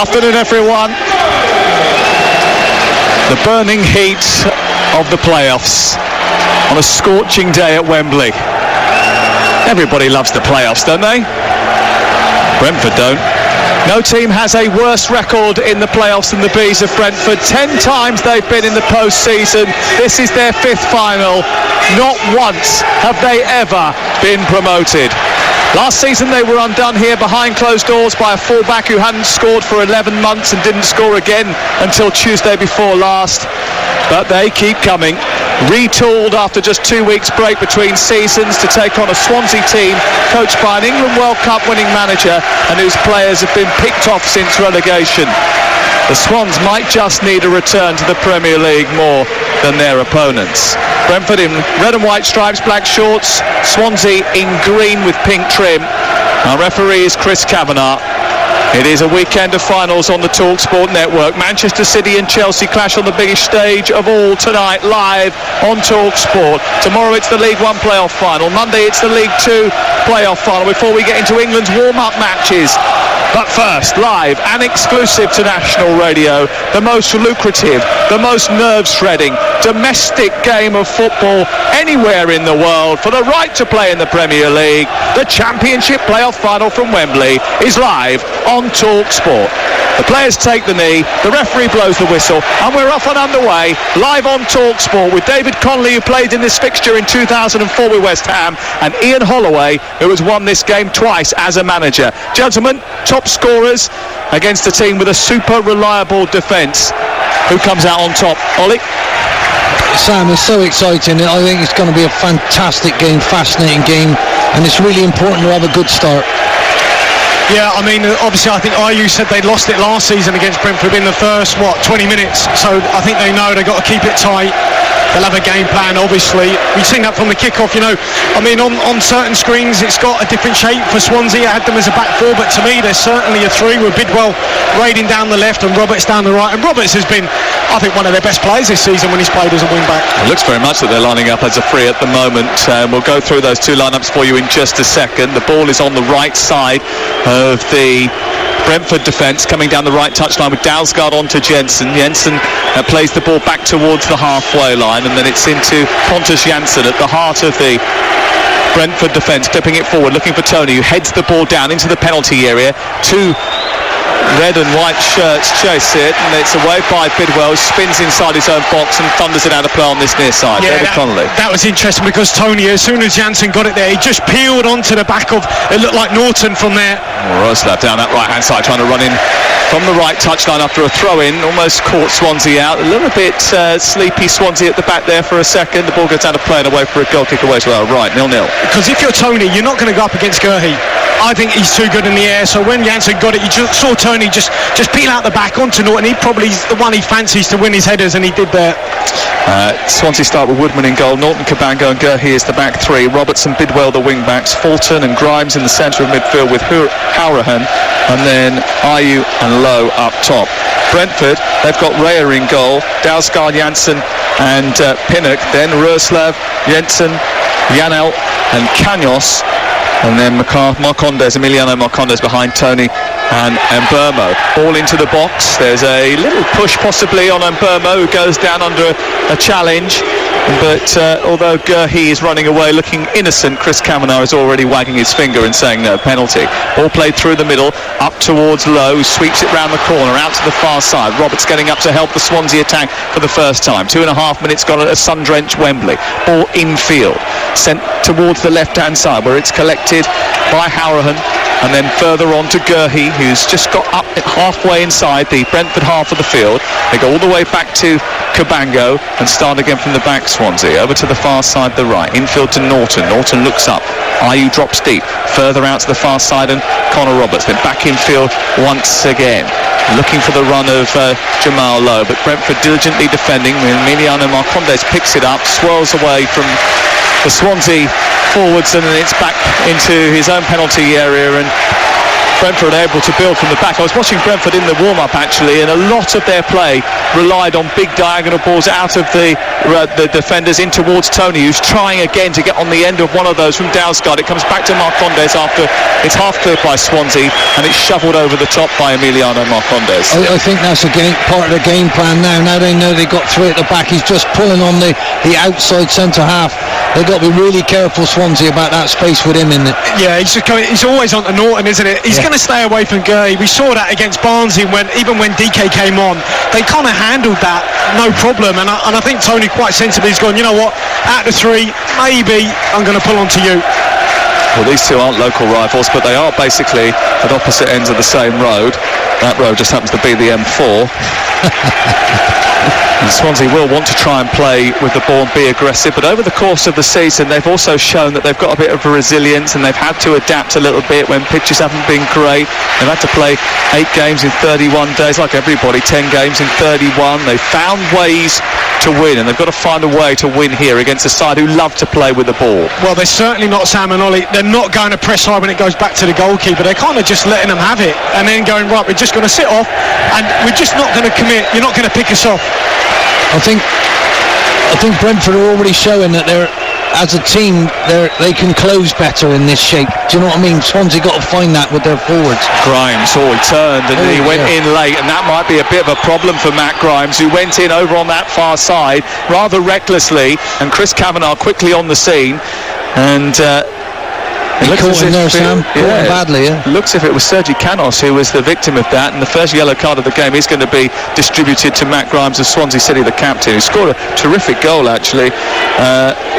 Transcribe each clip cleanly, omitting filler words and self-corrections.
Afternoon, everyone. The burning heat of the playoffs on a scorching day at Wembley. Everybody loves the playoffs, don't they? Brentford don't. No team has a worse record in the playoffs than the Bees of Brentford. 10 times they've been in the postseason. This is their 5th final. Not once have they ever been promoted. Last season they were undone here behind closed doors by a fullback who hadn't scored for 11 months and didn't score again until Tuesday before last. But they keep coming, retooled after just 2 weeks break between seasons to take on a Swansea team coached by an England World Cup winning manager and whose players have been picked off since relegation. The Swans might just need a return to the Premier League more than their opponents. Brentford in red and white stripes, black shorts. Swansea in green with pink trim. Our referee is Chris Kavanagh. It is a weekend of finals on the TalkSport network. Manchester City and Chelsea clash on the biggest stage of all tonight, live on TalkSport. Tomorrow it's the League One playoff final. Monday it's the League Two playoff final before we get into England's warm-up matches. But first, live and exclusive to national radio, the most lucrative, the most nerve-shredding, domestic game of football anywhere in the world for the right to play in the Premier League. The Championship playoff final from Wembley is live on TalkSport. The players take the knee, the referee blows the whistle, and we're off and underway, live on TalkSport with David Connolly, who played in this fixture in 2004 with West Ham, and Ian Holloway, who has won this game twice as a manager. Gentlemen, top scorers against a team with a super reliable defence. Who comes out on top? Ollie? Sam, it's so exciting. I think it's going to be a fantastic game, fascinating game, and it's really important to have a good start. Yeah, I mean, obviously I think IU said they lost it last season against Brentford in the first, 20 minutes. So I think they know they've got to keep it tight. They'll have a game plan, obviously. We've seen that from the kick-off, you know. I mean, on certain screens, it's got a different shape. For Swansea, I had them as a back four, but to me, there's certainly a three with Bidwell raiding down the left and Roberts down the right. And Roberts has been, I think, one of their best players this season when he's played as a wing-back. It looks very much that they're lining up as a free at the moment. We'll go through those two lineups for you in just a second. The ball is on the right side of the Brentford defence, coming down the right touchline with Dalsgaard onto Jensen. Jensen plays the ball back towards the halfway line, and then it's into Pontus Jansson at the heart of the Brentford defence, clipping it forward, looking for Tony, who heads the ball down into the penalty area. Two red and white shirts chase it, and it's away by Bidwell, spins inside his own box and thunders it out of play on this near side. Yeah, that was interesting because Tony, as soon as Jansen got it there, he just peeled onto the back of, it looked like Norton from there. Roslav down that right hand side, trying to run in from the right touchline after a throw-in, almost caught Swansea out. A little bit sleepy Swansea at the back there for a second. The ball goes out of play and away for a goal kick away as well. Right, 0-0. Because if you're Tony, you're not going to go up against Gurhey. I think he's too good in the air, so when Jansen got it, you just saw Tony just peel out the back onto Norton. He probably is the one he fancies to win his headers, and he did there. Swansea start with Woodman in goal, Norton, Cabango and Gurhey is the back three, Robertson, Bidwell the wing backs, Fulton and Grimes in the centre of midfield with Howrahan, and then Ayew and Lowe up top. Brentford, they've got Raya in goal, Dalsgaard, Janssen and Pinnock, then Roslav, Jensen, Janel and Canos, and then Emiliano Marcondes behind Tony and Mbermo. Ball into the box. There's a little push possibly on Mbermo, who goes down under a challenge. But although Gurhey is running away looking innocent, Chris Kavanagh is already wagging his finger and saying no penalty. Ball played through the middle, up towards Lowe, who sweeps it round the corner, out to the far side. Roberts getting up to help the Swansea attack for the first time. 2.5 minutes gone at a sun-drenched Wembley. Ball infield, sent towards the left-hand side where it's collected by Howrahan, and then further on to Gurhey, who's just got up halfway inside the Brentford half of the field. They go all the way back to Cabango and start again from the back. Swansea over to the far side, the right, infield to Norton. Norton looks up, Ayew drops deep, further out to the far side, and Connor Roberts then back infield once again, looking for the run of Jamal Lowe, but Brentford diligently defending. Emiliano Marcondes picks it up, swirls away from the Swansea forwards, and then it's back into his own penalty area, and Brentford are able to build from the back. I was watching Brentford in the warm-up actually, and a lot of their play relied on big diagonal balls out of the defenders in towards Tony, who's trying again to get on the end of one of those from Dalsgaard. It comes back to Marcondes after it's half cleared by Swansea, and it's shoveled over the top by Emiliano Marcondes. I think that's part of the game plan now. Now they know they've got three at the back. He's just pulling on the outside centre half. They've got to be really careful, Swansea, about that space with him in it. Yeah, he's always on to Norton, isn't it? He's going to stay away from Gurley. We saw that against Barnsley even when DK came on. They kind of handled that no problem, and I think Tony quite sensibly has gone, you know what, out of three, maybe I'm going to pull on to you. Well, these two aren't local rivals, but they are basically at opposite ends of the same road. That road just happens to be the M4. And Swansea will want to try and play with the ball and be aggressive, but over the course of the season they've also shown that they've got a bit of resilience, and they've had to adapt a little bit when pitches haven't been great. They've had to play 8 games in 31 days, like everybody, 10 games in 31. They've found ways to win, and they've got to find a way to win here against a side who love to play with the ball. Well, they're certainly not Sam and Ollie. They're not going to press high when it goes back to the goalkeeper. They're kind of just letting them have it and then going, right, we're just going to sit off and we're just not going to commit. You're not going to pick us off. I think Brentford are already showing that they're, as a team, they can close better in this shape. Do you know what I mean? Swansea got to find that with their forwards. Grimes, he turned and he went in late, and that might be a bit of a problem for Matt Grimes, who went in over on that far side rather recklessly, and Chris Kavanagh quickly on the scene, and he caught him there, Sam. Caught him badly, yeah. Looks as if it was Sergi Canos who was the victim of that, and the first yellow card of the game is going to be distributed to Matt Grimes of Swansea City, the captain, who scored a terrific goal actually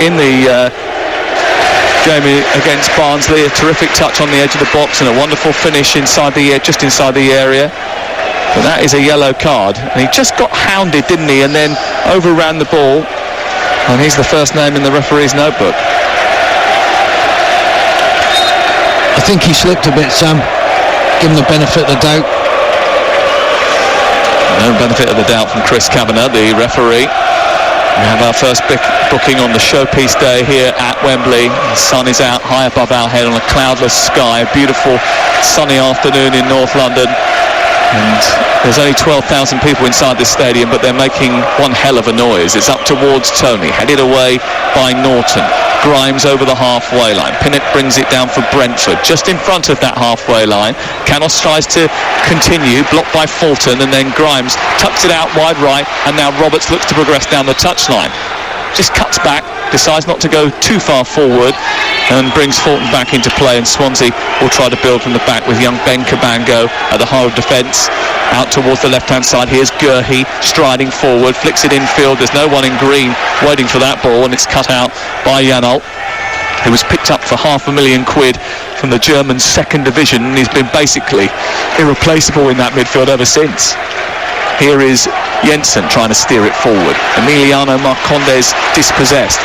in the game against Barnsley. A terrific touch on the edge of the box and a wonderful finish just inside the area. But that is a yellow card, and he just got hounded, didn't he, and then overran the ball, and he's the first name in the referee's notebook. I think he slipped a bit, Sam. Give him the benefit of the doubt. No benefit of the doubt from Chris Kavanagh, the referee. We have our first booking on the showpiece day here at Wembley. The sun is out high above our head on a cloudless sky. A beautiful sunny afternoon in North London. And there's only 12,000 people inside this stadium, but they're making one hell of a noise. It's up towards Tony, headed away by Norton. Grimes over the halfway line. Pinnock brings it down for Brentford, just in front of that halfway line. Canos tries to continue, blocked by Fulton, and then Grimes tucks it out wide right, and now Roberts looks to progress down the touchline. Just cuts back, decides not to go too far forward, and brings Fulton back into play, and Swansea will try to build from the back with young Ben Cabango at the heart of defence. Out towards the left-hand side, here's Gurhey striding forward, flicks it infield. There's no one in green waiting for that ball, and it's cut out by Janol, who was picked up for £500,000 from the German second division, and he's been basically irreplaceable in that midfield ever since. Here is Jensen trying to steer it forward. Emiliano Marcondes dispossessed.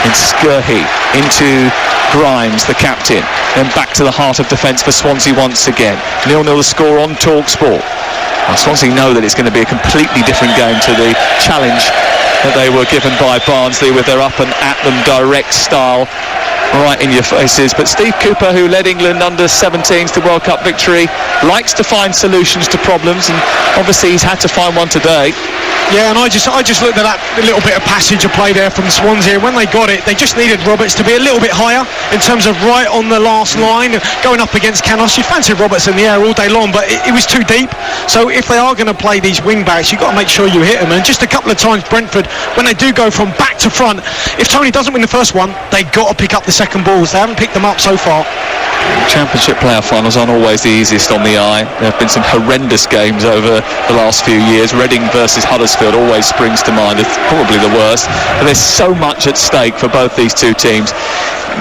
It's Gurhey into Grimes, the captain. Then back to the heart of defence for Swansea once again. 0-0 the score on TalkSport. Well, Swansea know that it's going to be a completely different game to the challenge that they were given by Barnsley with their up and at them direct style, right in your faces. But Steve Cooper, who led England under 17s to World Cup victory, likes to find solutions to problems, and obviously he's had to find one today. Yeah, and I just looked at that little bit of passage of play there from Swansea. When they got it, they just needed Roberts to be a little bit higher in terms of right on the last line, going up against Canos. You fancy Roberts in the air all day long, but it was too deep. So if they are going to play these wing backs, you've got to make sure you hit them. And just a couple of times, Brentford, when they do go from back to front, if Tony doesn't win the first one, they've got to pick up the second balls. They haven't picked them up so far. Championship playoff finals aren't always the easiest on the eye. There have been some horrendous games over the last few years. Reading versus Huddersfield always springs to mind. It's probably the worst. But there's so much at stake for both these two teams.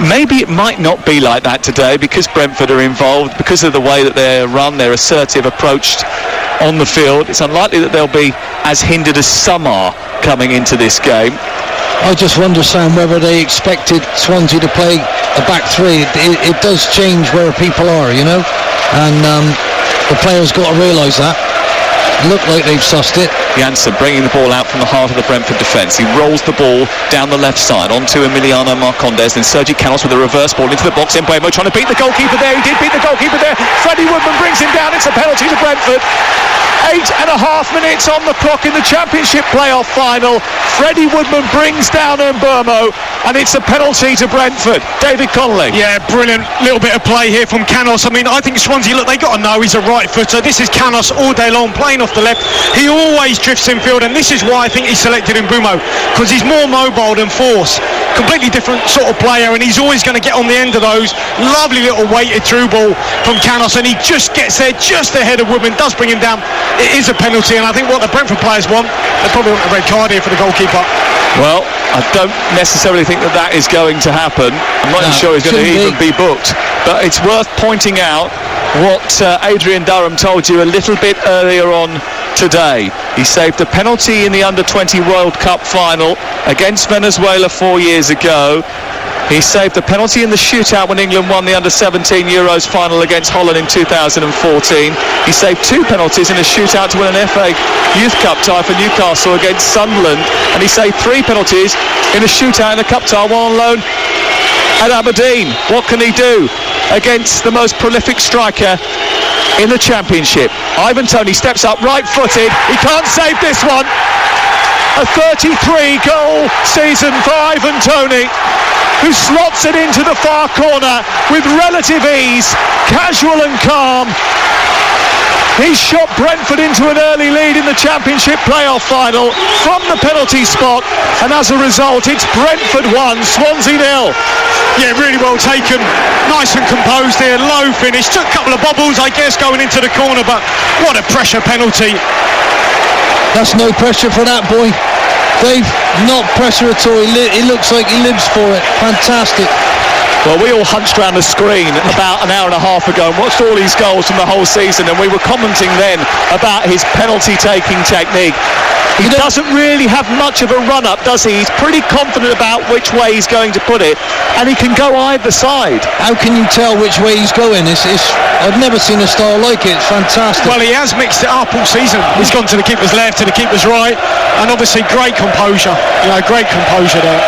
Maybe it might not be like that today because Brentford are involved, because of the way that they run, their assertive approach on the field. It's unlikely that they'll be as hindered as some are coming into this game. I just wonder, Sam, whether they expected Swansea to play a back three. It does change where people are, you know, and the players got to realise that. Look like they've sussed it. Janssen bringing the ball out from the heart of the Brentford defence. He rolls the ball down the left side onto Emiliano Marcondes. Then Sergi Canos with a reverse ball into the box. Mbeumo trying to beat the goalkeeper there. He did beat the goalkeeper there. Freddie Woodman brings him down. It's a penalty to Brentford. 8.5 minutes on the clock in the Championship playoff final. Freddie Woodman brings down Mbeumo, and it's a penalty to Brentford. David Connolly. Yeah, brilliant little bit of play here from Canos. I mean, I think Swansea, look, they got to know he's a right footer. This is Canos all day long playing off the left. He always drifts in field, and this is why I think he selected Mbeumo, because he's more mobile than Force. Completely different sort of player, and he's always going to get on the end of those. Lovely little weighted through ball from Canos, and he just gets there just ahead of Woodman, does bring him down. It is a penalty, and I think what the Brentford players want, they probably want a red card here for the goalkeeper. Well, I don't necessarily think that is going to happen. I'm not even sure he's going to even be booked. But it's worth pointing out what Adrian Durham told you a little bit earlier on today. He saved a penalty in the Under-20 World Cup final against Venezuela 4 years ago. He saved a penalty in the shootout when England won the Under-17 Euros final against Holland in 2014. He saved 2 penalties in a shootout to win an FA Youth Cup tie for Newcastle against Sunderland. And he saved 3 penalties in a shootout in a cup tie while on loan at Aberdeen. What can he do against the most prolific striker in the Championship? Ivan Toney steps up right-footed. He can't save this one. A 33-goal season for Ivan Toney, who slots it into the far corner with relative ease, casual and calm. He shot Brentford into an early lead in the Championship playoff final from the penalty spot, and as a result it's Brentford 1, Swansea 0. Yeah, really well taken, nice and composed here, low finish, took a couple of bobbles I guess going into the corner, but what a pressure penalty. That's no pressure for that boy, Dave. Not pressure at all. He looks like he lives for it. Fantastic. Well, we all hunched around the screen about an hour and a half ago and watched all these goals from the whole season, and we were commenting then about his penalty-taking technique. He doesn't really have much of a run-up, does he? He's pretty confident about which way he's going to put it, and he can go either side. How can you tell which way he's going? I've never seen a style like it. It's fantastic. Well, he has mixed it up all season. He's gone to the keeper's left, to the keeper's right, and obviously great composure. Great composure there.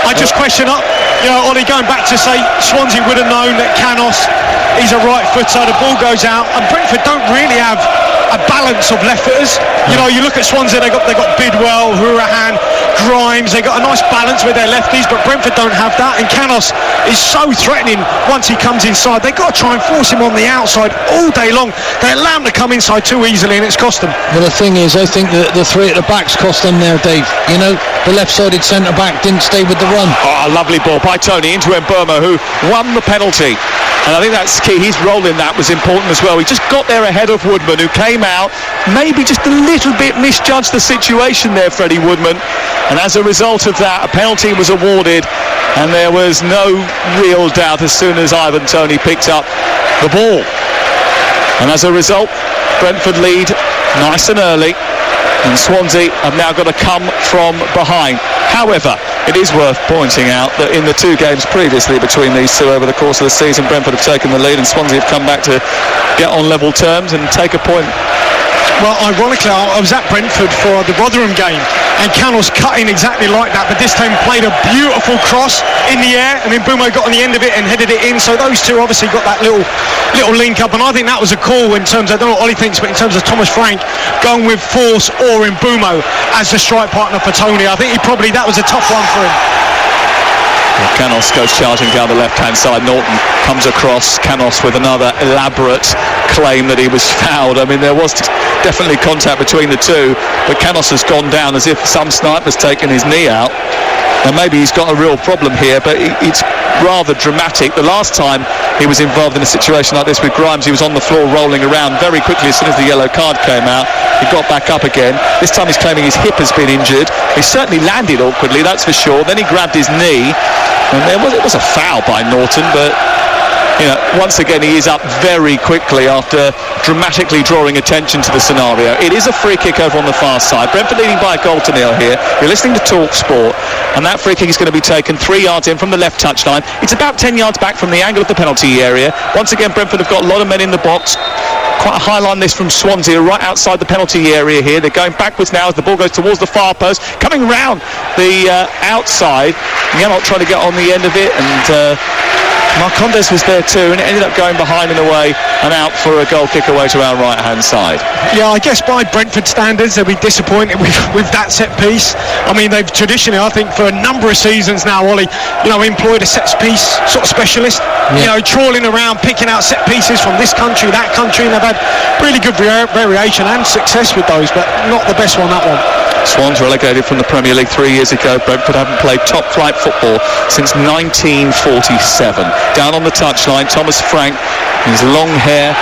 I just question up. Ollie, going back to say Swansea would have known that Canos, he's a right footer, the ball goes out, and Brentford don't really have a balance of left footers. You look at Swansea, they got Bidwell, Hourahan, Grimes, they got a nice balance with their lefties, but Brentford don't have that, and Canos is so threatening once he comes inside. They've got to try and force him on the outside all day long. They allow him to come inside too easily, and it's cost them. Well, the thing is, I think that the 3 at the backs cost them there, Dave. The left-sided centre-back didn't stay with the run. Oh, a lovely ball by Toney into Mbeumo, who won the penalty. And I think that's key. His role in that was important as well. He just got there ahead of Woodman, who came out, maybe just a little bit misjudged the situation there, Freddie Woodman. And as a result of that, a penalty was awarded, and there was no real doubt as soon as Ivan Toney picked up the ball. And as a result, Brentford lead nice and early, and Swansea have now got to come from behind. However, it is worth pointing out that in the 2 games previously between these two over the course of the season, Brentford have taken the lead and Swansea have come back to get on level terms and take a point. Well, ironically, I was at Brentford for the Rotherham game, and Canos cut in exactly like that, but this time played a beautiful cross in the air, and then Mbeumo got on the end of it and headed it in. So those two obviously got that little link up, and I think that was a call in terms of, I don't know what Ollie thinks, but in terms of Thomas Frank going with Force or Mbeumo as the strike partner for Toney. I think that was a tough one for him. Canos goes charging down the left-hand side. Norton comes across. Canos with another elaborate claim that he was fouled. I mean, there was definitely contact between the two, but Canos has gone down as if some sniper's taken his knee out. And maybe he's got a real problem here, but it's rather dramatic. The last time he was involved in a situation like this with Grimes, he was on the floor rolling around very quickly as soon as the yellow card came out. He got back up again. This time he's claiming his hip has been injured. He certainly landed awkwardly, that's for sure. Then he grabbed his knee, and it was a foul by Norton, but once again he is up very quickly after dramatically drawing attention to the scenario. It is a free kick over on the far side. Brentford leading by a goal to nil here. You're listening to Talk Sport, and that free kick is going to be taken 3 yards in from the left touchline. It's about 10 yards back from the angle of the penalty area. Once again, Brentford have got a lot of men in the box. Quite a high line this from Swansea, right outside the penalty area here. They're going backwards now as the ball goes towards the far post, coming round the outside. Yanot trying to get on the end of it, and Marcondes was there too, and it ended up going behind and away and out for a goal kick away to our right hand side. Yeah, I guess by Brentford standards they'll be disappointed with that set piece. I mean, they've traditionally, I think for a number of seasons now, Ollie, employed a set piece sort of specialist, trawling around picking out set pieces from this country, that country, and they've had really good variation and success with those, but not the best one, that one. Swans relegated from the Premier League 3 years ago. Brentford haven't played top flight football since 1947. Down on the touchline, Thomas Frank, his long hair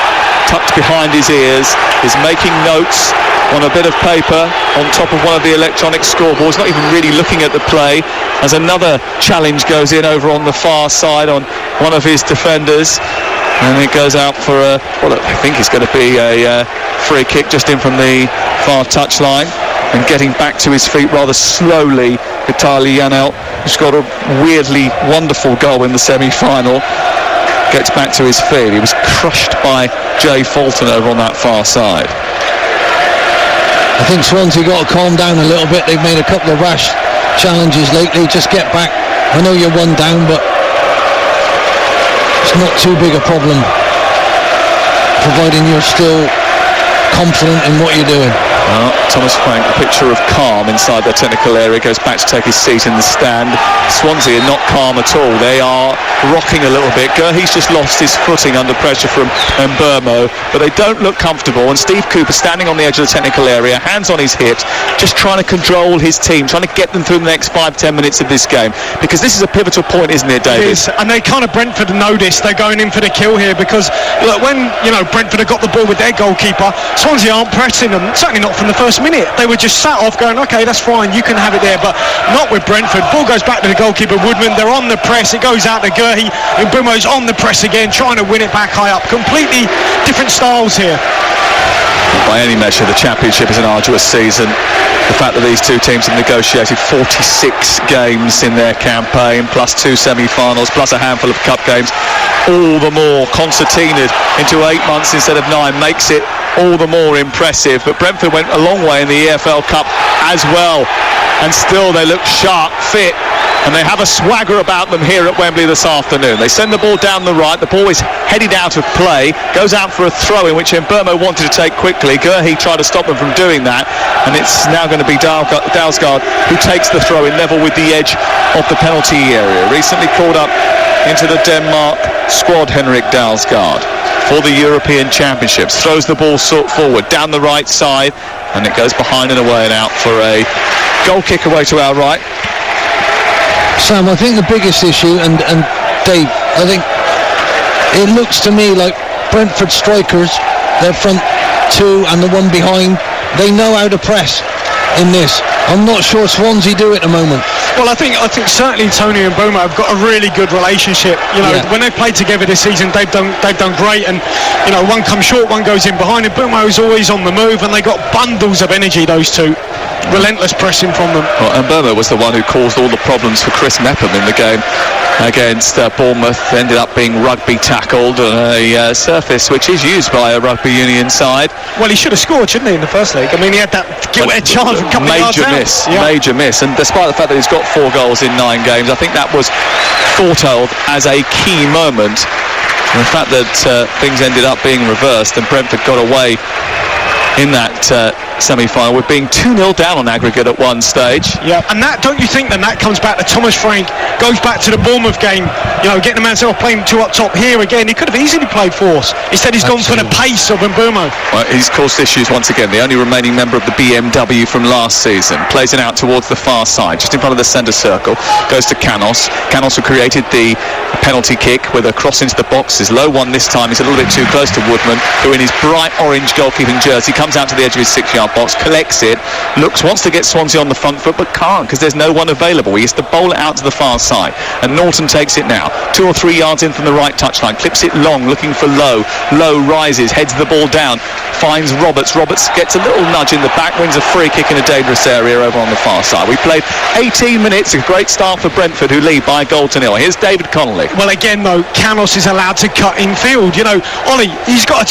tucked behind his ears, is making notes on a bit of paper on top of one of the electronic scoreboards, not even really looking at the play, as another challenge goes in over on the far side on one of his defenders, and it goes out for I think it's going to be a free kick just in from the far touchline. And getting back to his feet rather slowly, Vitaly Yanel, who's got a weirdly wonderful goal in the semi-final, gets back to his feet. He was crushed by Jay Fulton over on that far side. I think Swansea got to calm down a little bit. They've made a couple of rash challenges lately. Just get back. I know you're one down, but it's not too big a problem, providing you're still confident in what you're doing. Well, Thomas Frank, a picture of calm inside their technical area, goes back to take his seat in the stand. Swansea are not calm at all. They are rocking a little bit. Gurhey's just lost his footing under pressure from Mbermo, but they don't look comfortable. And Steve Cooper standing on the edge of the technical area, hands on his hips, just trying to control his team, trying to get them through the next 5-10 minutes of this game. Because this is a pivotal point, isn't it, David? It is, and they kind of, Brentford know this. They're going in for the kill here because, look, when, Brentford have got the ball with their goalkeeper, Swansea aren't pressing them, certainly not from the first minute. They were just sat off going, okay, that's fine, you can have it there, but not with Brentford. Ball goes back to the goalkeeper, Woodman. They're on the press. It goes out to Gurhey, and Mbumo's on the press again, trying to win it back high up. Completely different styles here. By any measure, the Championship is an arduous season. The fact that these two teams have negotiated 46 games in their campaign, plus 2 semi-finals, plus a handful of cup games, all the more concertinaed into 8 months instead of 9, makes it all the more impressive. But Brentford went a long way in the EFL Cup as well, and still they look sharp, fit, and they have a swagger about them here at Wembley this afternoon. They send the ball down the right, the ball is headed out of play, goes out for a throw in which Mbermo wanted to take quickly. Gurhey tried to stop them from doing that, and it's now going to be Dalsgaard who takes the throw in level with the edge of the penalty area. Recently called up into the Denmark squad, Henrik Dalsgaard, for the European Championships. Throws the ball forward down the right side, and it goes behind and away and out for a goal kick away to our right. Sam, I think the biggest issue, and Dave, I think it looks to me like Brentford strikers, their front two and the one behind, they know how to press in this. I'm not sure Swansea do at the moment. Well, I think certainly Tony and Mbumo have got a really good relationship. When they've played together this season, they've done great, and one comes short, one goes in behind, and Mbumo's always on the move, and they got bundles of energy, those two. Relentless pressing from them. Well, and Mbumo was the one who caused all the problems for Chris Mepham in the game against Bournemouth. Ended up being rugby tackled on a surface which is used by a rugby union side. Well, he should have scored, shouldn't he, in the first leg? I mean, he had that gilt-edged chance from a couple of yards out. Major miss, and despite the fact that he's got 4 goals in 9 games, I think that was thought of as a key moment. And the fact that things ended up being reversed and Brentford got away in that semi-final with being 2-0 down on aggregate at one stage. Yeah, and that, don't you think then that comes back to Thomas Frank, goes back to the Bournemouth game, getting the man himself playing 2 up top. Here again, he could have easily played force. Instead he's gone for the pace of Mbumo. Well, he's caused issues once again. The only remaining member of the BMW from last season plays it out towards the far side, just in front of the centre circle, goes to Canos. Canos, who created the penalty kick with a cross into the box, is low one this time. He's a little bit too close to Woodman, who in his bright orange goalkeeping jersey comes out to the edge of his 6-yard half box, collects it, wants to get Swansea on the front foot, but can't because there's no one available. He has to bowl it out to the far side, and Norton takes it now, 2 or 3 yards in from the right touchline, clips it long, looking for Lowe. Lowe rises, heads the ball down, finds Roberts. Roberts gets a little nudge in the back, wins a free kick in a dangerous area over on the far side. We played 18 minutes, a great start for Brentford, who lead by a goal to nil. Here's David Connolly. Well, again though, Canos is allowed to cut in field. You know, Ollie,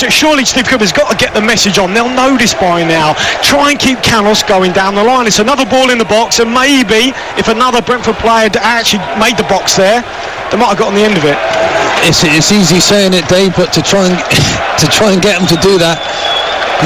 surely Steve Cooper's got to get the message on. They'll know this by now. Try and keep Canos going down the line. It's another ball in the box, and maybe if another Brentford player had actually made the box there, they might have got on the end of it. It's easy saying it, Dave, but to try and get them to do that,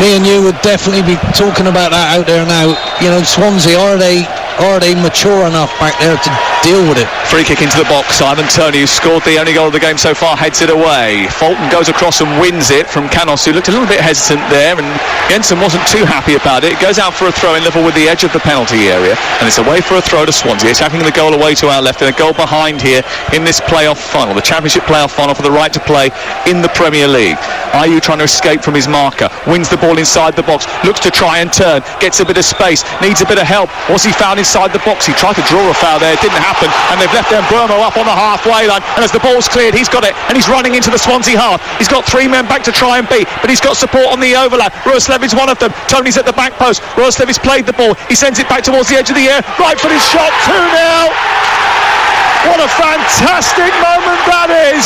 me and you would definitely be talking about that out there now. You know, Swansea, are they mature enough back there to deal with it? Free kick into the box. Ivan Toney, who scored the only goal of the game so far, heads it away. Fulton goes across and wins it from Canos, who looked a little bit hesitant there, and Jensen wasn't too happy about it. It goes out for a throw in level with the edge of the penalty area, and it's away for a throw to Swansea. It's having the goal away to our left, and a goal behind here in this playoff final, the Championship playoff final for the right to play in the Premier League. Ayew trying to escape from his marker, wins the ball inside the box, looks to try and turn, gets a bit of space, needs a bit of help. Was he found inside the box? He tried to draw a foul there, it didn't happen, and they've left Mbeumo up on the halfway line, and as the ball's cleared, he's got it, and he's running into the Swansea half. He's got 3 men back to try and beat, but he's got support on the overlap. Roerslev is one of them. Tony's at the back post. Roerslev has played the ball. He sends it back towards the edge of the air. Right-footed shot, 2-0. What a fantastic moment that is.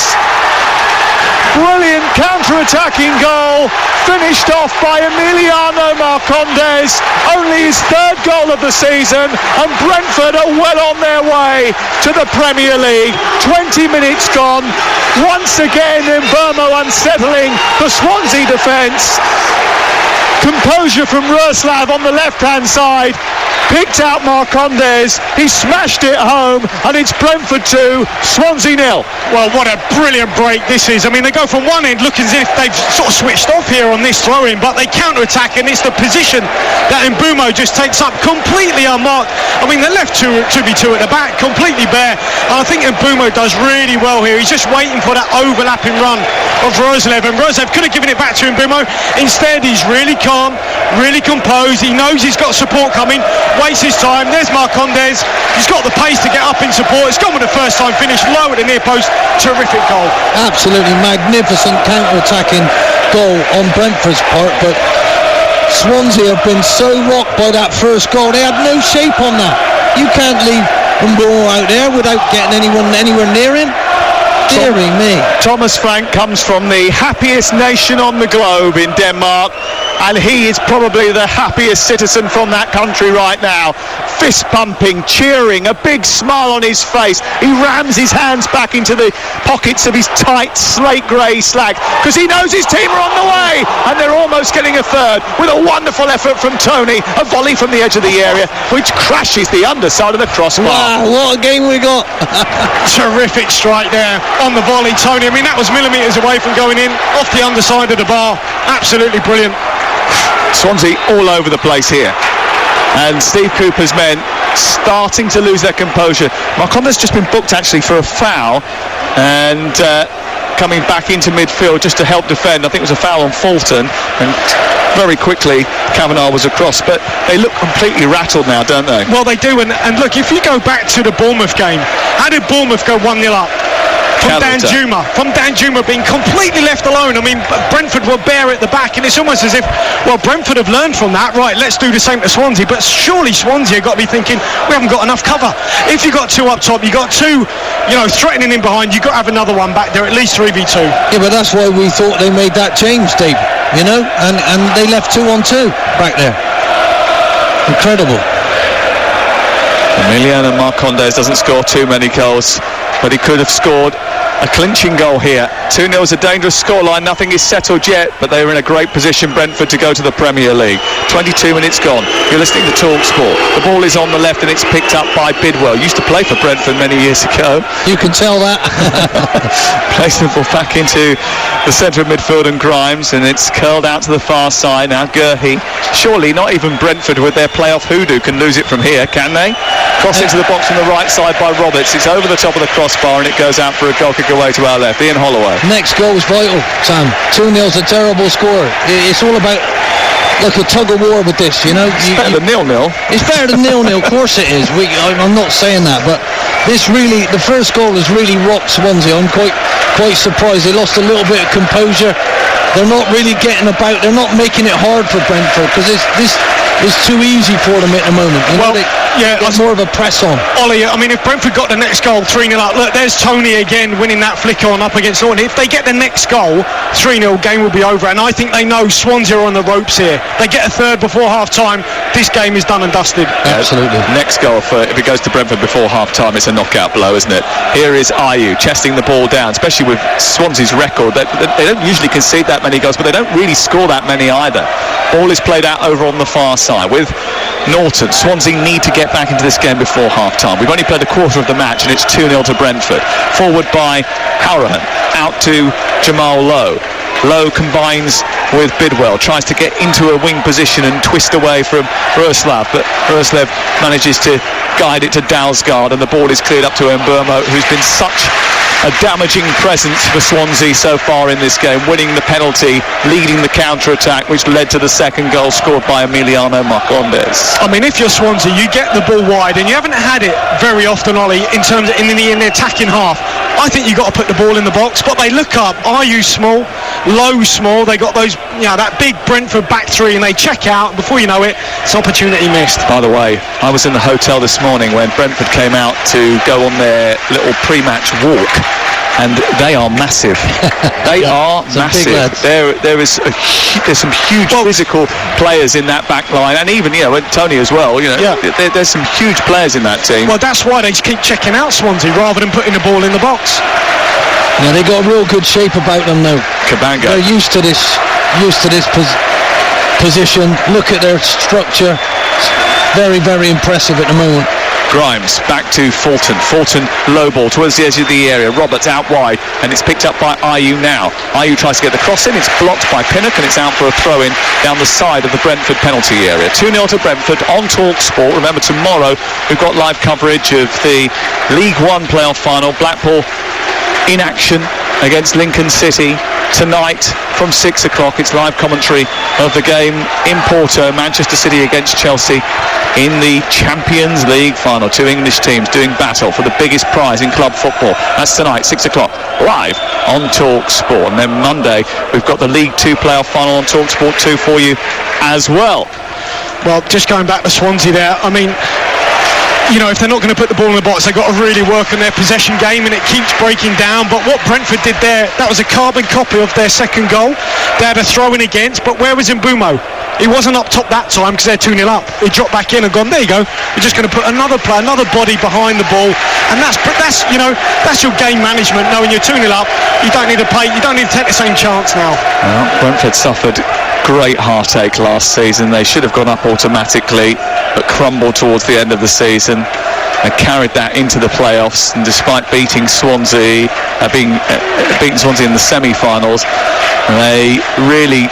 Brilliant counter-attacking goal, finished off by Emiliano Marcondes, only his 3rd goal of the season, and Brentford are well on their way to the Premier League. 20 minutes gone, once again Mbeumo unsettling the Swansea defence. Composure from Roerslev on the left-hand side, picked out Marcondes, he smashed it home, and it's Brentford 2, Swansea 0. Well, what a brilliant break this is. I mean, they go from one end looking as if they've sort of switched off here on this throw-in, but they counter-attack, and it's the position that Mbeumo just takes up completely unmarked. I mean, they left 2v2 at the back, completely bare, and I think Mbeumo does really well here. He's just waiting for that overlapping run of Roerslev, and Roerslev could have given it back to Mbeumo. Instead, he's really calm, really composed. He knows he's got support coming, wastes his time. There's Marcondes. He's got the pace to get up in support. It's gone with the first time finish, low at the near post. Terrific goal. Absolutely magnificent counter-attacking goal on Brentford's part, but Swansea have been so rocked by that first goal. They had no shape on that. You can't leave Mbeumo out there without getting anyone anywhere near him. Dearing me. Thomas Frank comes from the happiest nation on the globe in Denmark, and he is probably the happiest citizen from that country right now. Fist pumping, cheering, a big smile on his face. He rams his hands back into the pockets of his tight slate grey slag because he knows his team are on the way, and they're almost getting a third with a wonderful effort from Tony, a volley from the edge of the area which crashes the underside of the crossbar. Wow, what a game we got. Terrific strike there on the volley, Tony. I mean, that was millimetres away from going in, off the underside of the bar. Absolutely brilliant. Swansea all over the place here, and Steve Cooper's men starting to lose their composure. Marcondes just been booked actually for a foul, and coming back into midfield just to help defend. I think it was a foul on Fulton, and very quickly Kavanagh was across, but they look completely rattled now, don't they? Well, they do, and look, if you go back to the Bournemouth game, how did Bournemouth go 1-0 up? From Danjuma being completely left alone. I mean, Brentford were bare at the back, and it's almost as if, well, Brentford have learned from that. Right, let's do the same to Swansea. But surely Swansea have got to be thinking, we haven't got enough cover. If you've got 2 up top, you've got 2, threatening in behind, you've got to have another one back there, at least 3v2. Yeah, but that's why we thought they made that change, Dave. And they left 2 on 2 back there. Incredible. Emiliano Marcondes doesn't score too many goals, but he could have scored a clinching goal here. 2-0 is a dangerous scoreline. Nothing is settled yet, but they are in a great position, Brentford, to go to the Premier League. 22 minutes gone. You're listening to Talk Sport. The ball is on the left and it's picked up by Bidwell. Used to play for Brentford many years ago. You can tell that. Plays the ball back into the centre of midfield and Grimes, and it's curled out to the far side. Now Gurhey. Surely not even Brentford with their playoff hoodoo can lose it from here, can they? Cross into the box from the right side by Roberts. It's over the top of the crossbar and it goes out for a goal kick away to our left. Ian Holloway. Next goal is vital, Sam. 2-0's a terrible score. It's all about like a tug of war with this, you know. It's better than 0-0. It's better than 0-0, of course it is. I'm not saying that, but this really, the first goal has really rocked Swansea. I'm quite surprised. They lost a little bit of composure. They're not really getting about. They're not making it hard for Brentford, because this is too easy for them at the moment. You know, it's more of a press on. Ollie, I mean, if Brentford got the next goal 3-0 up, look, there's Tony again winning that flick on up against Norton. If they get the next goal, 3-0, game will be over. And I think they know Swansea are on the ropes here. They get a third before half-time, this game is done and dusted. Absolutely. Next goal, if it goes to Brentford before half-time, it's a knockout blow, isn't it? Here is Ayew chesting the ball down, especially with Swansea's record. They don't usually concede that many goals, but they don't really score that many either. Ball is played out over on the far side with Norton. Swansea need to get back into this game before half-time. We've only played a quarter of the match, and it's 2-0 to Brentford. Forward by Howrahan, out to Jamal Lowe. Lowe combines with Bidwell, tries to get into a wing position and twist away from Roeslav, but Roeslav manages to guide it to Dalsgaard, and the ball is cleared up to Mbeumo, who's been such a damaging presence for Swansea so far in this game, winning the penalty, leading the counter-attack, which led to the second goal scored by Emiliano Marcondes. I mean, if you're Swansea, you get the ball wide, and you haven't had it very often, Ollie, in terms of in the attacking half. I think you've got to put the ball in the box, but they look up. Ayew small, Lowe small. They got those, that big Brentford back three, and they check out. And before you know it, it's opportunity missed. By the way, I was in the hotel this morning when Brentford came out to go on their little pre-match walk, and they are massive. They are massive. There's some huge physical players in that back line, and even Tony as well. There's some huge players in that team. Well, that's why they keep checking out Swansea rather than putting the ball in the box. Yeah, they got a real good shape about them now. Kabanga. They're used to this position. Look at their structure. Very, very impressive at the moment. Grimes back to Fulton. Fulton low ball towards the edge of the area. Roberts out wide, and it's picked up by Ayew now. Ayew tries to get the cross in. It's blocked by Pinnock, and it's out for a throw-in down the side of the Brentford penalty area. 2-0 to Brentford on TalkSport. Remember, tomorrow we've got live coverage of the League One playoff final. Blackpool in action against Lincoln City tonight from 6 o'clock. It's live commentary of the game in Porto, Manchester City against Chelsea in the Champions League final. Two English teams doing battle for the biggest prize in club football. That's tonight, 6 o'clock, live on TalkSport. And then Monday we've got the League 2 playoff final on TalkSport 2 for you as well. Well, just going back to Swansea there, I mean, if they're not going to put the ball in the box, they've got to really work on their possession game, and it keeps breaking down. But what Brentford did there, that was a carbon copy of their second goal. They had a throw-in against, but where was Mbeumo? He wasn't up top that time because they're 2-0 up. He dropped back in and gone, there you go. We're just going to put another body behind the ball, and that's your game management. Knowing you're 2-0 up, you don't need to take the same chance now. Well, Brentford suffered great heartache last season. They should have gone up automatically, but crumbled towards the end of the season and carried that into the playoffs. And despite beating Swansea, beating Swansea in the semi-finals, they really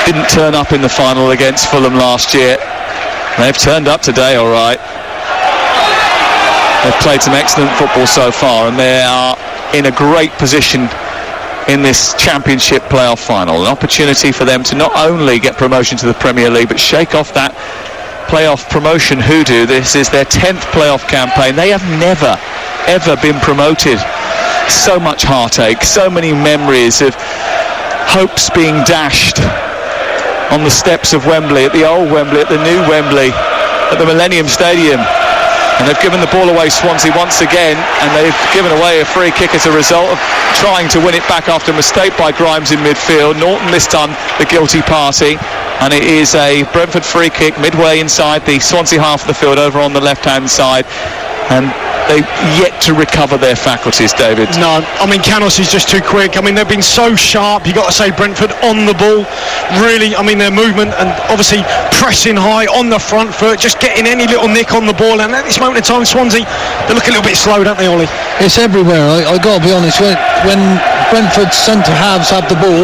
didn't turn up in the final against Fulham last year. They've turned up today, all right. They've played some excellent football so far, and they are in a great position in this Championship playoff final. An opportunity for them to not only get promotion to the Premier League, but shake off that playoff promotion hoodoo. This is their 10th playoff campaign. They have never, ever been promoted. So much heartache, so many memories of hopes being dashed on the steps of Wembley, at the old Wembley, at the new Wembley, at the Millennium Stadium. And they've given the ball away, Swansea, once again, and they've given away a free kick as a result of trying to win it back after a mistake by Grimes in midfield. Norton this time the guilty party, and it is a Brentford free kick midway inside the Swansea half of the field over on the left-hand side, and they've yet to recover their faculties, David. No, I mean, Canos is just too quick. I mean, they've been so sharp. You've got to say Brentford on the ball. Really, I mean, their movement and obviously pressing high on the front foot, just getting any little nick on the ball. And at this moment in time, Swansea, they look a little bit slow, don't they, Ollie? It's everywhere. I got to be honest. When Brentford's centre-halves have the ball,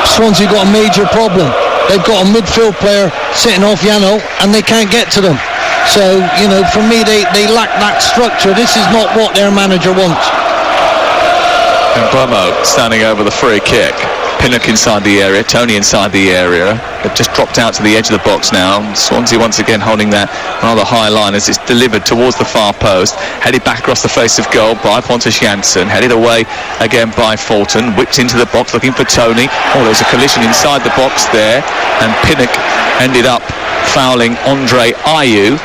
Swansea got a major problem. They've got a midfield player sitting off Yano, and they can't get to them. So, for me, they lack that structure. This is not what their manager wants. And Mbeumo standing over the free kick. Pinnock inside the area, Tony inside the area. They've just dropped out to the edge of the box now. Swansea once again holding that rather high line as it's delivered towards the far post. Headed back across the face of goal by Pontus Jansson. Headed away again by Fulton. Whipped into the box looking for Tony. Oh, there was a collision inside the box there. And Pinnock ended up fouling Andre Ayew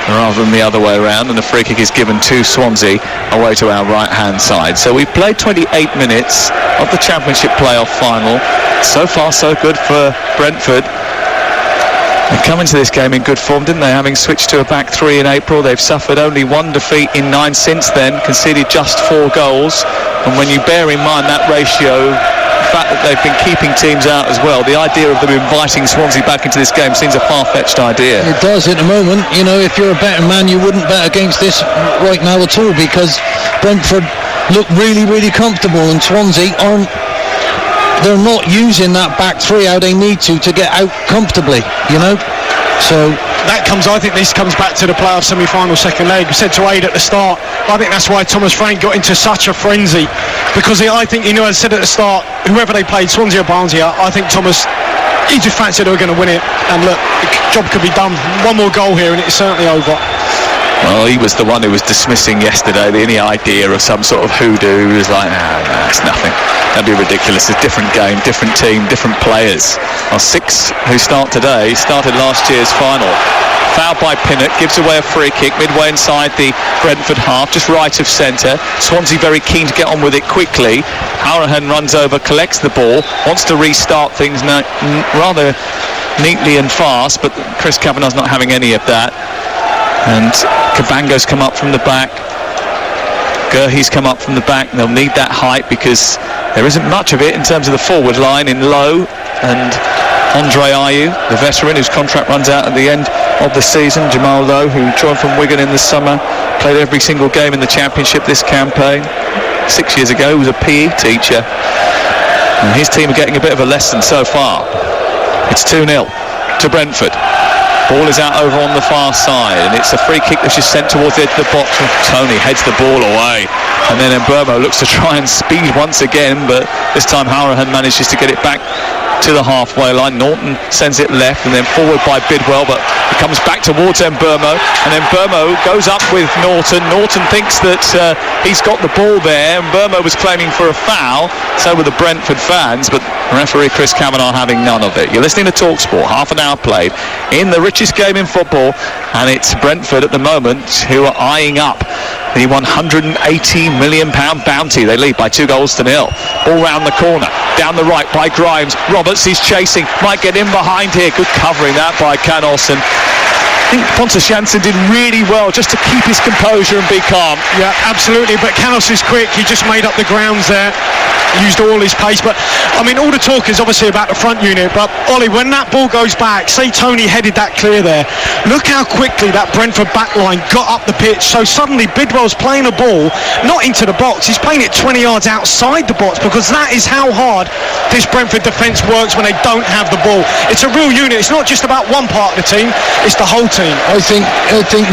rather than the other way around, and the free kick is given to Swansea away to our right hand side. So we've played 28 minutes of the Championship playoff final. So far so good for Brentford. They come into this game in good form, didn't they? Having switched to a back three in April, they've suffered only one defeat in 9 since then, conceded just 4 goals. And when you bear in mind that ratio, the fact that they've been keeping teams out as well, the idea of them inviting Swansea back into this game seems a far-fetched idea. It does at the moment. You know, if you're a betting man, you wouldn't bet against this right now at all, because Brentford look really, really comfortable, and Swansea they're not using that back three how they need to get out comfortably, you know. So I think this comes back to the playoff semi-final second leg. We said to Aid at the start, I think that's why Thomas Frank got into such a frenzy, because I think he knew, as I said at the start, whoever they played, Swansea or Barnsley, I think Thomas, he just fancied they were going to win it, and look, the job could be done. One more goal here and it's certainly over. Well, he was the one who was dismissing yesterday any idea of some sort of hoodoo. He was like, nah, it's nothing. That'd be ridiculous. It's a different game, different team, different players. Well, 6 who start today started last year's final. Fouled by Pinnock, gives away a free kick midway inside the Brentford half, just right of centre. Swansea very keen to get on with it quickly. Hourahan runs over, collects the ball, wants to restart things now, rather neatly and fast, but Chris Kavanagh's not having any of that. And Cabango's come up from the back. Gurhi's come up from the back. They'll need that height because there isn't much of it in terms of the forward line in Lowe and Andre Ayew, the veteran whose contract runs out at the end of the season. Jamal Lowe, who joined from Wigan in the summer, played every single game in the Championship this campaign. 6 years ago, he was a PE teacher. And his team are getting a bit of a lesson so far. It's 2-0 to Brentford. Ball is out over on the far side, and it's a free kick that's just sent towards the edge of the box. Tony heads the ball away, and then Mbeumo looks to try and speed once again, but this time Hourahan manages to get it back to the halfway line. Norton sends it left and then forward by Bidwell, but it comes back towards Mbeumo, and then Mbeumo goes up with Norton. Norton thinks that he's got the ball there. Mbeumo was claiming for a foul, so were the Brentford fans, but referee Chris Kavanagh having none of it. You're listening to TalkSport, half an hour played in the richest game in football, and it's Brentford at the moment who are eyeing up the £180 million bounty. They lead by 2-0. All round the corner, down the right by Grimes. Roberts is chasing, might get in behind here. Good covering that by Canos, and I think Pontus Jansson did really well just to keep his composure and be calm. Yeah, absolutely, but Canos is quick. He just made up the grounds there, used all his pace. But I mean, all the talk is obviously about the front unit, but Ollie, when that ball goes back, say Tony headed that clear there, look how quickly that Brentford back line got up the pitch. So suddenly Bidwell's playing a ball not into the box, he's playing it 20 yards outside the box, because that is how hard this Brentford defence works when they don't have the ball. It's a real unit. It's not just about one part of the team, it's the whole team. I think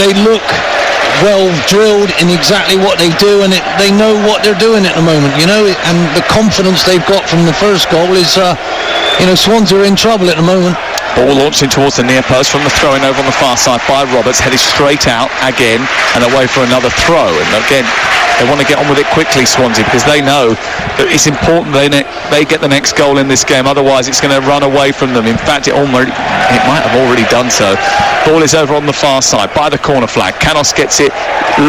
they look well drilled in exactly what they do, and they know what they're doing at the moment, you know, and the confidence they've got from the first goal is, Swans are in trouble at the moment. Ball launching towards the near post from the throw-in over on the far side by Roberts, headed straight out again and away for another throw. And again, they want to get on with it quickly, Swansea, because they know that it's important they get the next goal in this game, otherwise it's going to run away from them. In fact, it might have already done so. Ball is over on the far side by the corner flag. Canos gets it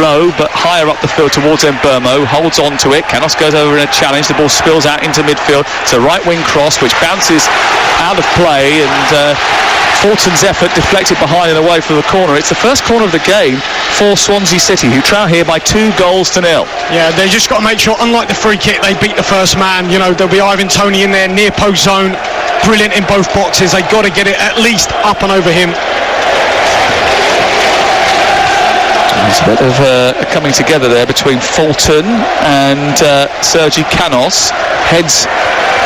low but higher up the field towards Mbeumo, holds on to it. Canos goes over in a challenge, the ball spills out into midfield. It's a right wing cross which bounces out of play, and Fulton's effort deflected behind and away for the corner. It's the first corner of the game for Swansea City, who trail here by 2-0. Yeah, they just got to make sure, unlike the free kick, they beat the first man. You know, there'll be Ivan Toney in there, near post zone, brilliant in both boxes. They've got to get it at least up and over him. There's a bit of coming together there between Fulton and Sergi Canos.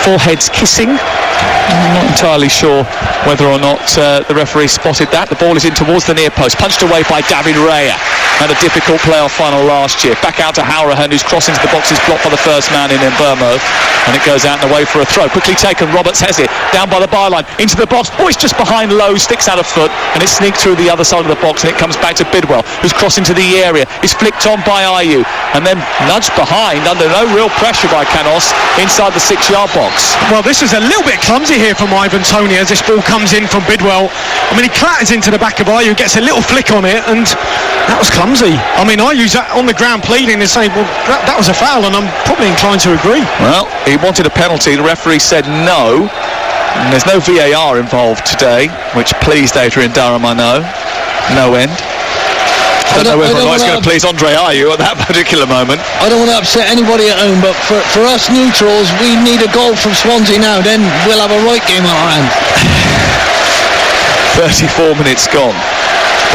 Four heads kissing I'm not entirely sure whether or not the referee spotted that. The ball is in towards the near post, punched away by David Raya. Had a difficult playoff final last year. Back out to Howrahan, who's crossing to the box, is blocked by the first man in Mbermo, and it goes out and away for a throw. Quickly taken, Roberts has it, down by the byline, into the box. Oh, it's just behind Lowe, sticks out a foot, and it sneaked through the other side of the box, and it comes back to Bidwell, who's crossing to the area. It's flicked on by Ayew, and then nudged behind under no real pressure by Canos inside the 6-yard box. Well, this is a little bit clumsy here from Ivan Toney as this ball comes in from Bidwell. I mean, he clatters into the back of Ayew, gets a little flick on it, and that was clumsy. I mean, Ayew's on the ground pleading and saying, well, that was a foul, and I'm probably inclined to agree. Well, he wanted a penalty. The referee said no. And there's no VAR involved today, which pleased Adrian Durham, I know. No end. I don't know whether or not it's going to please Andre Ayew at that particular moment. I don't want to upset anybody at home, but for us neutrals, we need a goal from Swansea now, then we'll have a right game on our hands. 34 minutes gone.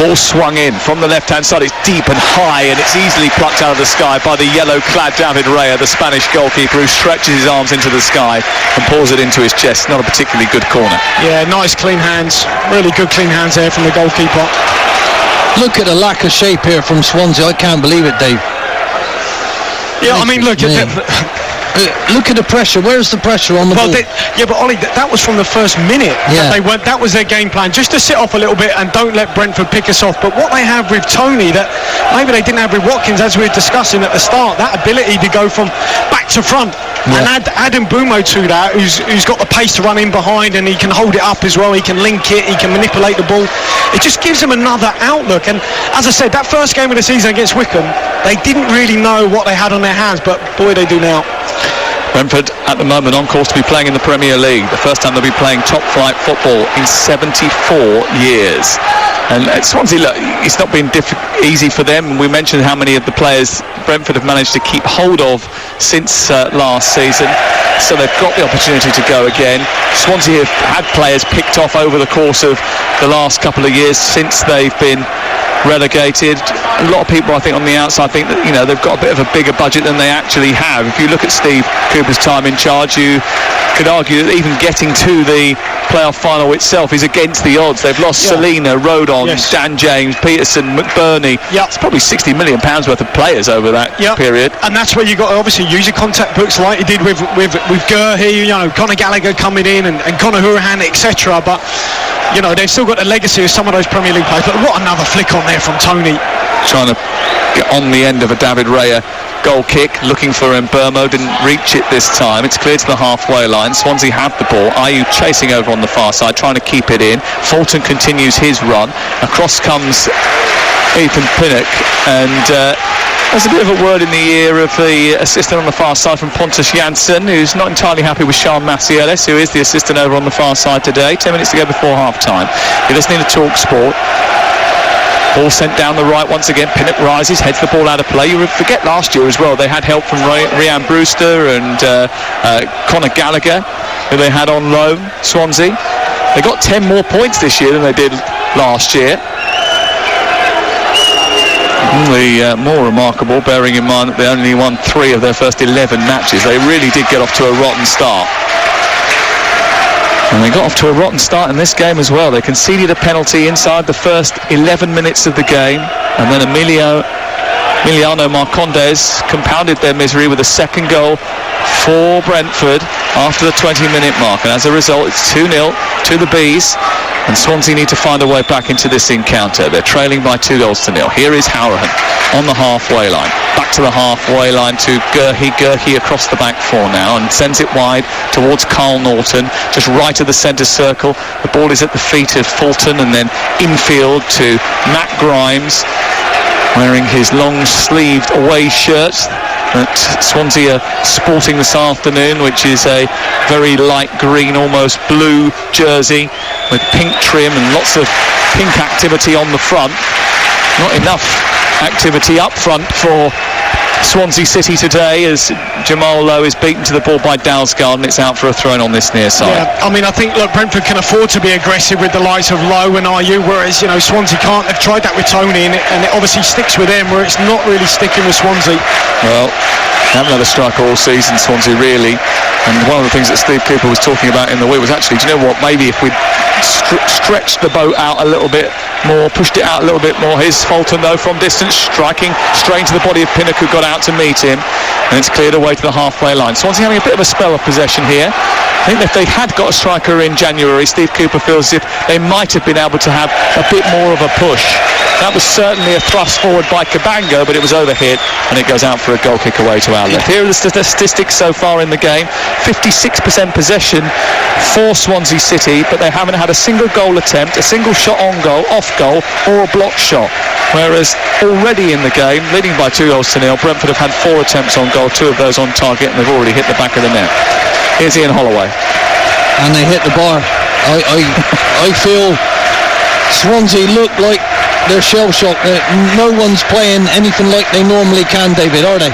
Ball swung in from the left-hand side. It's deep and high, and it's easily plucked out of the sky by the yellow-clad David Raya, the Spanish goalkeeper, who stretches his arms into the sky and pours it into his chest. Not a particularly good corner. Yeah, nice clean hands. Really good clean hands there from the goalkeeper. Look at the lack of shape here from Swansea. I can't believe it, Dave. Yeah, I mean, look at look at the pressure. Where's the pressure on the ball? But Ollie, that was from the first minute. Yeah. That was their game plan, just to sit off a little bit and don't let Brentford pick us off. But what they have with Toney, that maybe they didn't have with Watkins, as we were discussing at the start, that ability to go from back to front. Yeah. And add Mbumo to that, who's got the pace to run in behind, and he can hold it up as well. He can link it, he can manipulate the ball. It just gives them another outlook. And as I said, that first game of the season against Wycombe, they didn't really know what they had on their hands, but boy, they do now. Brentford at the moment on course to be playing in the Premier League. The first time they'll be playing top flight football in 74 years. And at Swansea, look, it's not been easy for them. We mentioned how many of the players Brentford have managed to keep hold of since last season. So they've got the opportunity to go again. Swansea have had players picked off over the course of the last couple of years since they've been relegated. A lot of people, I think, on the outside think that, you know, they've got a bit of a bigger budget than they actually have. If you look at Steve Cooper's time in charge, you could argue that even getting to the playoff final itself is against the odds. They've lost Selina, Rodon, Dan James, Peterson, McBurney. It's probably £60 million worth of players over that period. And that's where you got to obviously use your contact books like you did with Gurhey, you know, Conor Gallagher coming in and Conor Hourihane, etc. But you know, they've still got the legacy of some of those Premier League players. But what another flick on there from Toney. Trying to get on the end of a David Raya goal kick, looking for Mbermo, didn't reach it this time. It's clear to the halfway line. Swansea have the ball. Ayew chasing over on the far side, trying to keep it in. Fulton continues his run. Across comes Ethan Pinnock, and there's a bit of a word in the ear of the assistant on the far side from Pontus Jansson, who's not entirely happy with Sean Macielis, who is the assistant over on the far side today. 10 minutes to go before half-time. You're listening to Talk Sport. Ball sent down the right once again. Pinnock rises, heads the ball out of play. You forget last year as well, they had help from Ryan Brewster and Conor Gallagher, who they had on loan, Swansea. They got 10 more points this year than they did last year. The more remarkable, bearing in mind that they only won 3 of their first 11 matches. They really did get off to a rotten start. And they got off to a rotten start in this game as well. They conceded a penalty inside the first 11 minutes of the game, and then Emiliano Marcondes compounded their misery with a second goal for Brentford after the 20-minute mark. And as a result, it's 2-0 to the Bees, and Swansea need to find a way back into this encounter. They're trailing by 2-0. Here is Howrahan on the halfway line. Back to the halfway line to Gurhey. Gurhey across the back 4 now and sends it wide towards Carl Norton, just right of the centre circle. The ball is at the feet of Fulton, and then infield to Matt Grimes, wearing his long-sleeved away shirt that Swansea are sporting this afternoon, which is a very light green, almost blue jersey with pink trim and lots of pink activity on the front. Not enough activity up front for Swansea City today as Jamal Lowe is beaten to the ball by Dalsgaard, and it's out for a throw-in on this near side. Yeah, I mean, I think, look, Brentford can afford to be aggressive with the likes of Lowe and Ayew, whereas, you know, Swansea can't. They've tried that with Tony, and it obviously sticks with him, where it's not really sticking with Swansea. Well, they haven't had a striker all season, Swansea, really. And one of the things that Steve Cooper was talking about in the week was actually, do you know what, maybe if we'd stretched the boat out a little bit more, pushed it out a little bit more. Here's Fulton, though, from distance, striking straight into the body of Pinnock, who got out to meet him, and it's cleared away to the halfway line. Swansea having a bit of a spell of possession here. I think if they had got a striker in January, Steve Cooper feels as if they might have been able to have a bit more of a push. That was certainly a thrust forward by Cabango, but it was overhit, and it goes out for a goal kick away to our left. Here are the statistics so far in the game. 56% possession for Swansea City, but they haven't had a single goal attempt, a single shot on goal, off goal, or a block shot. Whereas already in the game, leading by 2-0, Brentford have had 4 attempts on goal, 2 of those on target, and they've already hit the back of the net. Here's Ian Holloway. And they hit the bar. I feel Swansea look like they're shell-shocked. No one's playing anything like they normally can, David, are they?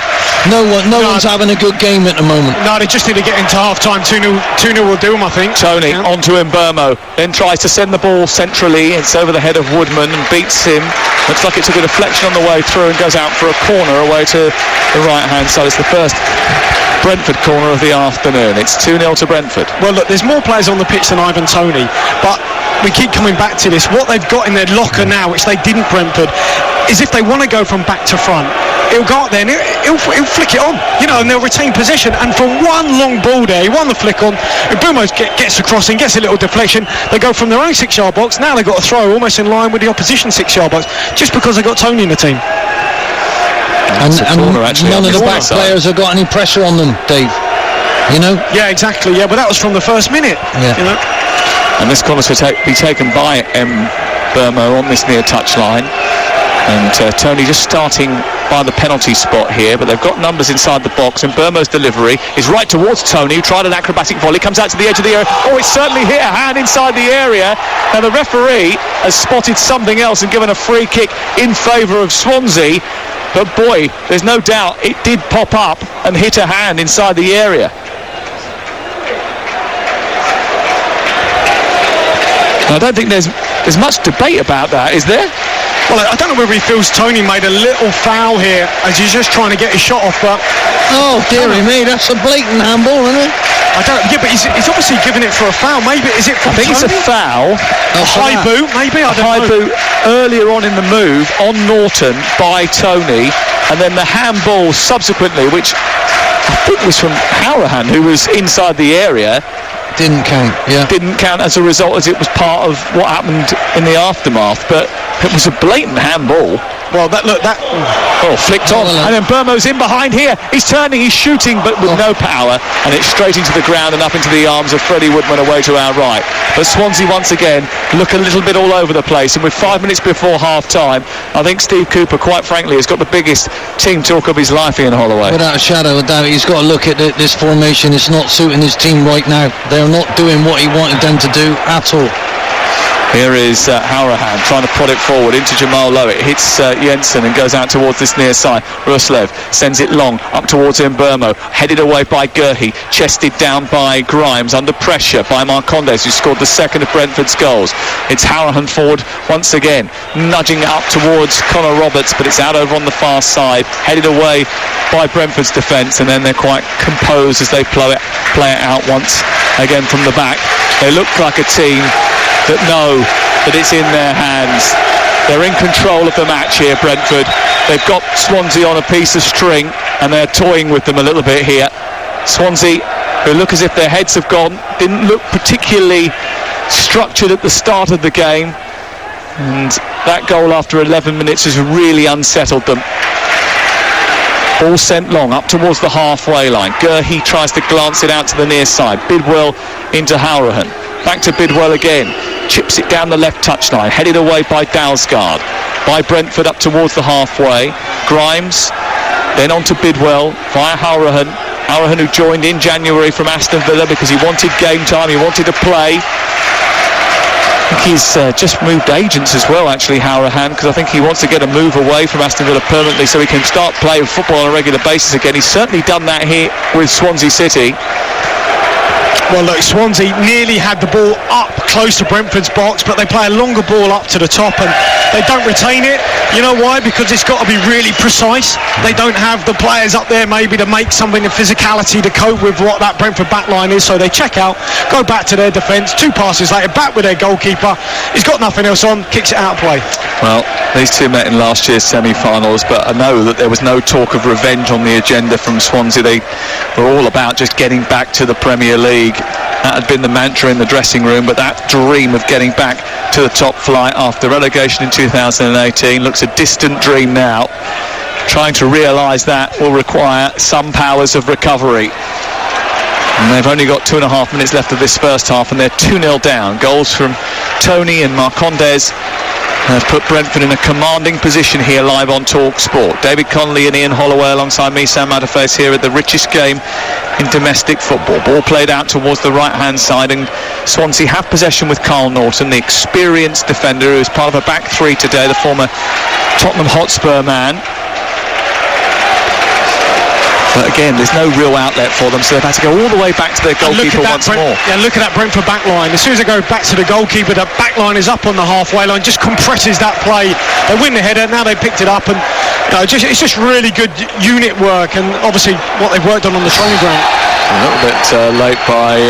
No one's having a good game at the moment. No, they just need to get into half-time. 2-0 will do them, I think. Tony onto Mbeumo, then tries to send the ball centrally. It's over the head of Woodman and beats him. Looks like it took a deflection on the way through and goes out for a corner away to the right-hand side. It's the first Brentford corner of the afternoon. It's 2-0 to Brentford. Well, look, there's more players on the pitch than Ivan Toney, but we keep coming back to this. What they've got in their locker now, which they didn't, Brentford, is if they want to go from back to front, he'll go up there and he'll flick it on, you know, and they'll retain possession. And for one long ball there, he won the flick on. Mbeumo gets across and gets a little deflection. They go from their own 6-yard box. Now they've got a throw almost in line with the opposition 6-yard box, just because they've got Tony in the team. And none of the back players have got any pressure on them, Dave. You know? Yeah, exactly. Yeah, but that was from the first minute. Yeah. You know? And this corner to be taken by Mbeumo on this near touchline. And Tony just starting by the penalty spot here, but they've got numbers inside the box, and Mbeumo's delivery is right towards Tony, who tried an acrobatic volley, comes out to the edge of the area. Oh, it's certainly hit a hand inside the area. Now the referee has spotted something else and given a free kick in favour of Swansea, but boy, there's no doubt it did pop up and hit a hand inside the area. I don't think there's much debate about that, is there? Well, I don't know whether he feels Tony made a little foul here as he's just trying to get his shot off, but... Oh, dearie me, that's a blatant handball, isn't it? I don't... Yeah, but he's obviously giving it for a foul. Maybe, is it from I think Tony? It's a foul. A high boot, maybe? I don't know. High boot earlier on in the move on Norton by Tony, and then the handball subsequently, which I think was from Hourahan, who was inside the area. Didn't count, yeah. Didn't count as a result, as it was part of what happened in the aftermath, but it was a blatant handball. Well, flicked on, and then Mbeumo's in behind here. He's turning, he's shooting, but with no power, and it's straight into the ground and up into the arms of Freddie Woodman away to our right. But Swansea once again look a little bit all over the place, and with 5 minutes before half-time, I think Steve Cooper, quite frankly, has got the biggest team talk of his life, Ian Holloway. Without a shadow of doubt, he's got to look at this formation. It's not suiting his team right now. They're not doing what he wanted them to do at all. Here is Hourahan trying to prod it forward into Jamal Lowe. It hits Jensen and goes out towards this near side. Ruslev sends it long up towards Mbeumo, headed away by Gurhey, chested down by Grimes, under pressure by Marcondes, who scored the second of Brentford's goals. It's Hourahan forward once again, nudging up towards Connor Roberts, but it's out over on the far side, headed away by Brentford's defence, and then they're quite composed as they play it out once again from the back. They look like a team that know that it's in their hands. They're in control of the match here, Brentford. They've got Swansea on a piece of string and they're toying with them a little bit here. Swansea, who look as if their heads have gone, didn't look particularly structured at the start of the game, and that goal after 11 minutes has really unsettled them. Ball sent long up towards the halfway line. Gurhey tries to glance it out to the near side. Bidwell into Hourahan. Back to Bidwell again. Chips it down the left touchline. Headed away by Dalsgaard. By Brentford up towards the halfway. Grimes. Then on to Bidwell via Hourahan. Hourahan, who joined in January from Aston Villa because he wanted game time. He wanted to play. I think he's just moved agents as well, actually, Hourahan, because I think he wants to get a move away from Aston Villa permanently so he can start playing football on a regular basis again. He's certainly done that here with Swansea City. Well, look, Swansea nearly had the ball up close to Brentford's box, but they play a longer ball up to the top and they don't retain it. You know why? Because it's got to be really precise. They don't have the players up there maybe to make something of physicality to cope with what that Brentford backline is. So they check out, go back to their defence, 2 passes later, back with their goalkeeper. He's got nothing else on, kicks it out of play. Well, these two met in last year's semi-finals, but I know that there was no talk of revenge on the agenda from Swansea. They were all about just getting back to the Premier League. That had been the mantra in the dressing room, but that dream of getting back to the top flight after relegation in 2018 looks a distant dream now. Trying to realise that will require some powers of recovery. And they've only got 2.5 minutes left of this first half, and they're 2-0 down. Goals from Tony and Marcondes have put Brentford in a commanding position here live on Talk Sport. David Connolly and Ian Holloway alongside me, Sam Matterface, here at the richest game in domestic football. Ball played out towards the right-hand side, and Swansea have possession with Carl Norton, the experienced defender who is part of a back three today, the former Tottenham Hotspur man. But again, there's no real outlet for them, so they've had to go all the way back to their goalkeeper once more. Yeah, look at that Brentford back line. As soon as they go back to the goalkeeper, the back line is up on the halfway line, just compresses that play. They win the header, now they picked it up, and it's just really good unit work, and obviously what they've worked on the training ground. A little bit late by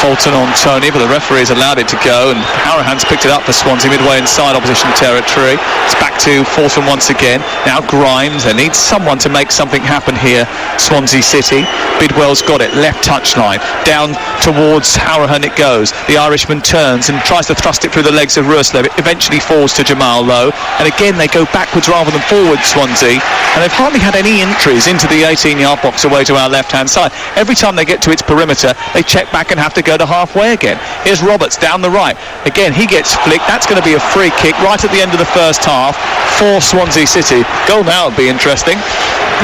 Fulton on Tony, but the referee has allowed it to go, and Hourahan's picked it up for Swansea midway inside opposition territory. It's back to Fulton once again. Now Grimes. They need someone to make something happen here. Swansea City. Bidwell's got it, left touchline, down towards Hourahan it goes. The Irishman turns and tries to thrust it through the legs of Ruslev. It eventually falls to Jamal Lowe, and again they go backwards rather than forwards, Swansea, and they've hardly had any entries into the 18-yard box away to our left-hand side. Every time they get to its perimeter, they check back and have to go to halfway again. Here's Roberts down the right. Again, he gets flicked. That's going to be a free kick right at the end of the first half for Swansea City. Goal now would be interesting.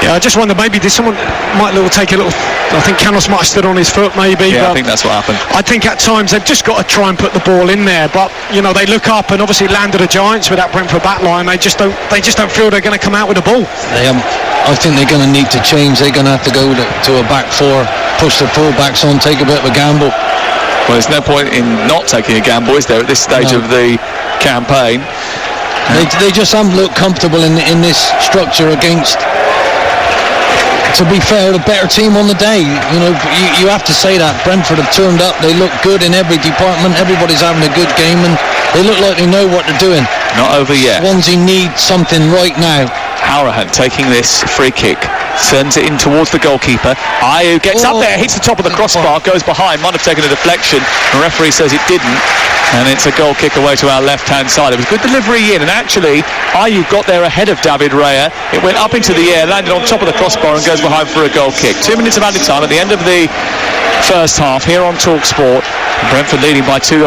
Yeah, I just wonder, maybe someone might take a little. I think Canos might have stood on his foot, maybe. Yeah, I think that's what happened. I think at times they've just got to try and put the ball in there, but they look up and obviously landed the Giants with that Brentford back line. They just don't feel they're going to come out with the ball. I think they're going to need to change. They're going to have to go to a back four, push the full-backs on, take a bit of a gamble. Well, there's no point in not taking a gamble, is there, at this stage of the campaign? They just haven't looked comfortable in this structure against, to be fair, a better team on the day. You have to say that. Brentford have turned up. They look good in every department. Everybody's having a good game, and they look like they know what they're doing. Not over yet. Swansea need something right now. Hourahan taking this free kick, sends it in towards the goalkeeper. Ayew gets up there, hits the top of the crossbar, goes behind, might have taken a deflection. The referee says it didn't, and it's a goal kick away to our left-hand side. It was good delivery in, and actually Ayew got there ahead of David Raya. It went up into the air, landed on top of the crossbar, and goes behind for a goal kick. 2 minutes of added time at the end of the first half here on Talk Sport. Brentford leading by 2-0.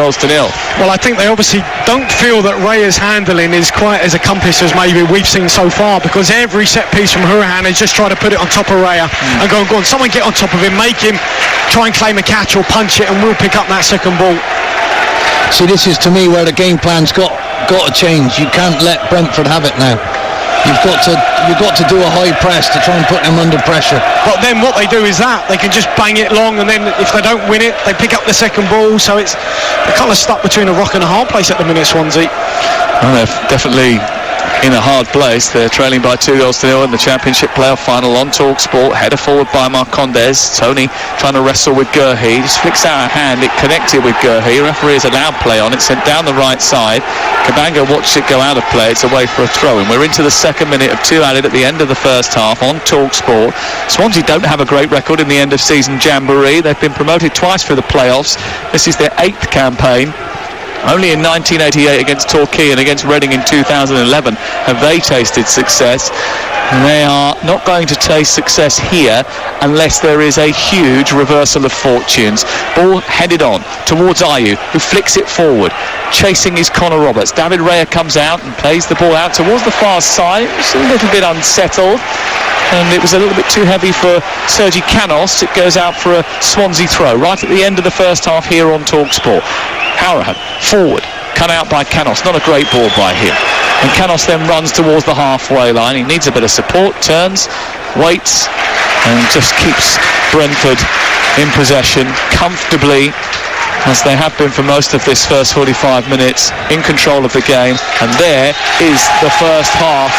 Well, I think they obviously don't feel that Raya's handling is quite as accomplished as maybe we've seen so far, because every set piece from Hourahan is just trying to put it on top of Raya and go on, someone get on top of him, make him try and claim a catch or punch it, and we'll pick up that second ball. See, this is to me where the game plan's got to change. You can't let Brentford have it now. You've got to do a high press to try and put them under pressure. But then what they do is that they can just bang it long, and then if they don't win it, they pick up the second ball. So they're kind of stuck between a rock and a hard place at the minute, Swansea. Well, they're definitely in a hard place. They're trailing by 2-0 in the Championship playoff final on Talk Sport. Header forward by Marcondes. Tony trying to wrestle with Gurhey. Just flicks out a hand. It connected with Gurhey. Referee has allowed play on it. Sent down the right side. Kabanga watched it go out of play. It's away for a throw-in. We're into the second minute of 2 added at the end of the first half on Talk Sport. Swansea don't have a great record in the end of season jamboree. They've been promoted twice through the playoffs. This is their 8th campaign. Only in 1988 against Torquay and against Reading in 2011 have they tasted success. They are not going to taste success here unless there is a huge reversal of fortunes. Ball headed on towards Ayew, who flicks it forward. Chasing is Connor Roberts. David Raya comes out and plays the ball out towards the far side. It's a little bit unsettled, and it was a little bit too heavy for Sergi Canos. It goes out for a Swansea throw right at the end of the first half here on Talk Sport. Hourahan forward, cut out by Canos. Not a great ball by him. And Canos then runs towards the halfway line. He needs a bit of support, turns, waits, and just keeps Brentford in possession comfortably, as they have been for most of this first 45 minutes, in control of the game. And there is the first half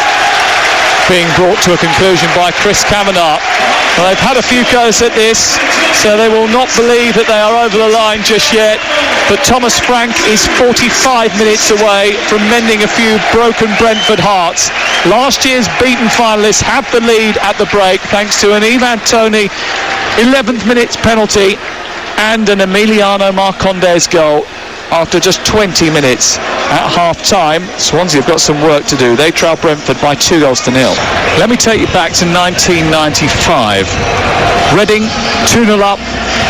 being brought to a conclusion by Chris Kavanagh. Well, they've had a few goes at this, so they will not believe that they are over the line just yet. But Thomas Frank is 45 minutes away from mending a few broken Brentford hearts. Last year's beaten finalists have the lead at the break thanks to an Ivan Toney 11th minute penalty and an Emiliano Marcondes goal after just 20 minutes at half-time. Swansea have got some work to do. They trail Brentford by 2-0. Let me take you back to 1995. Reading 2-0 up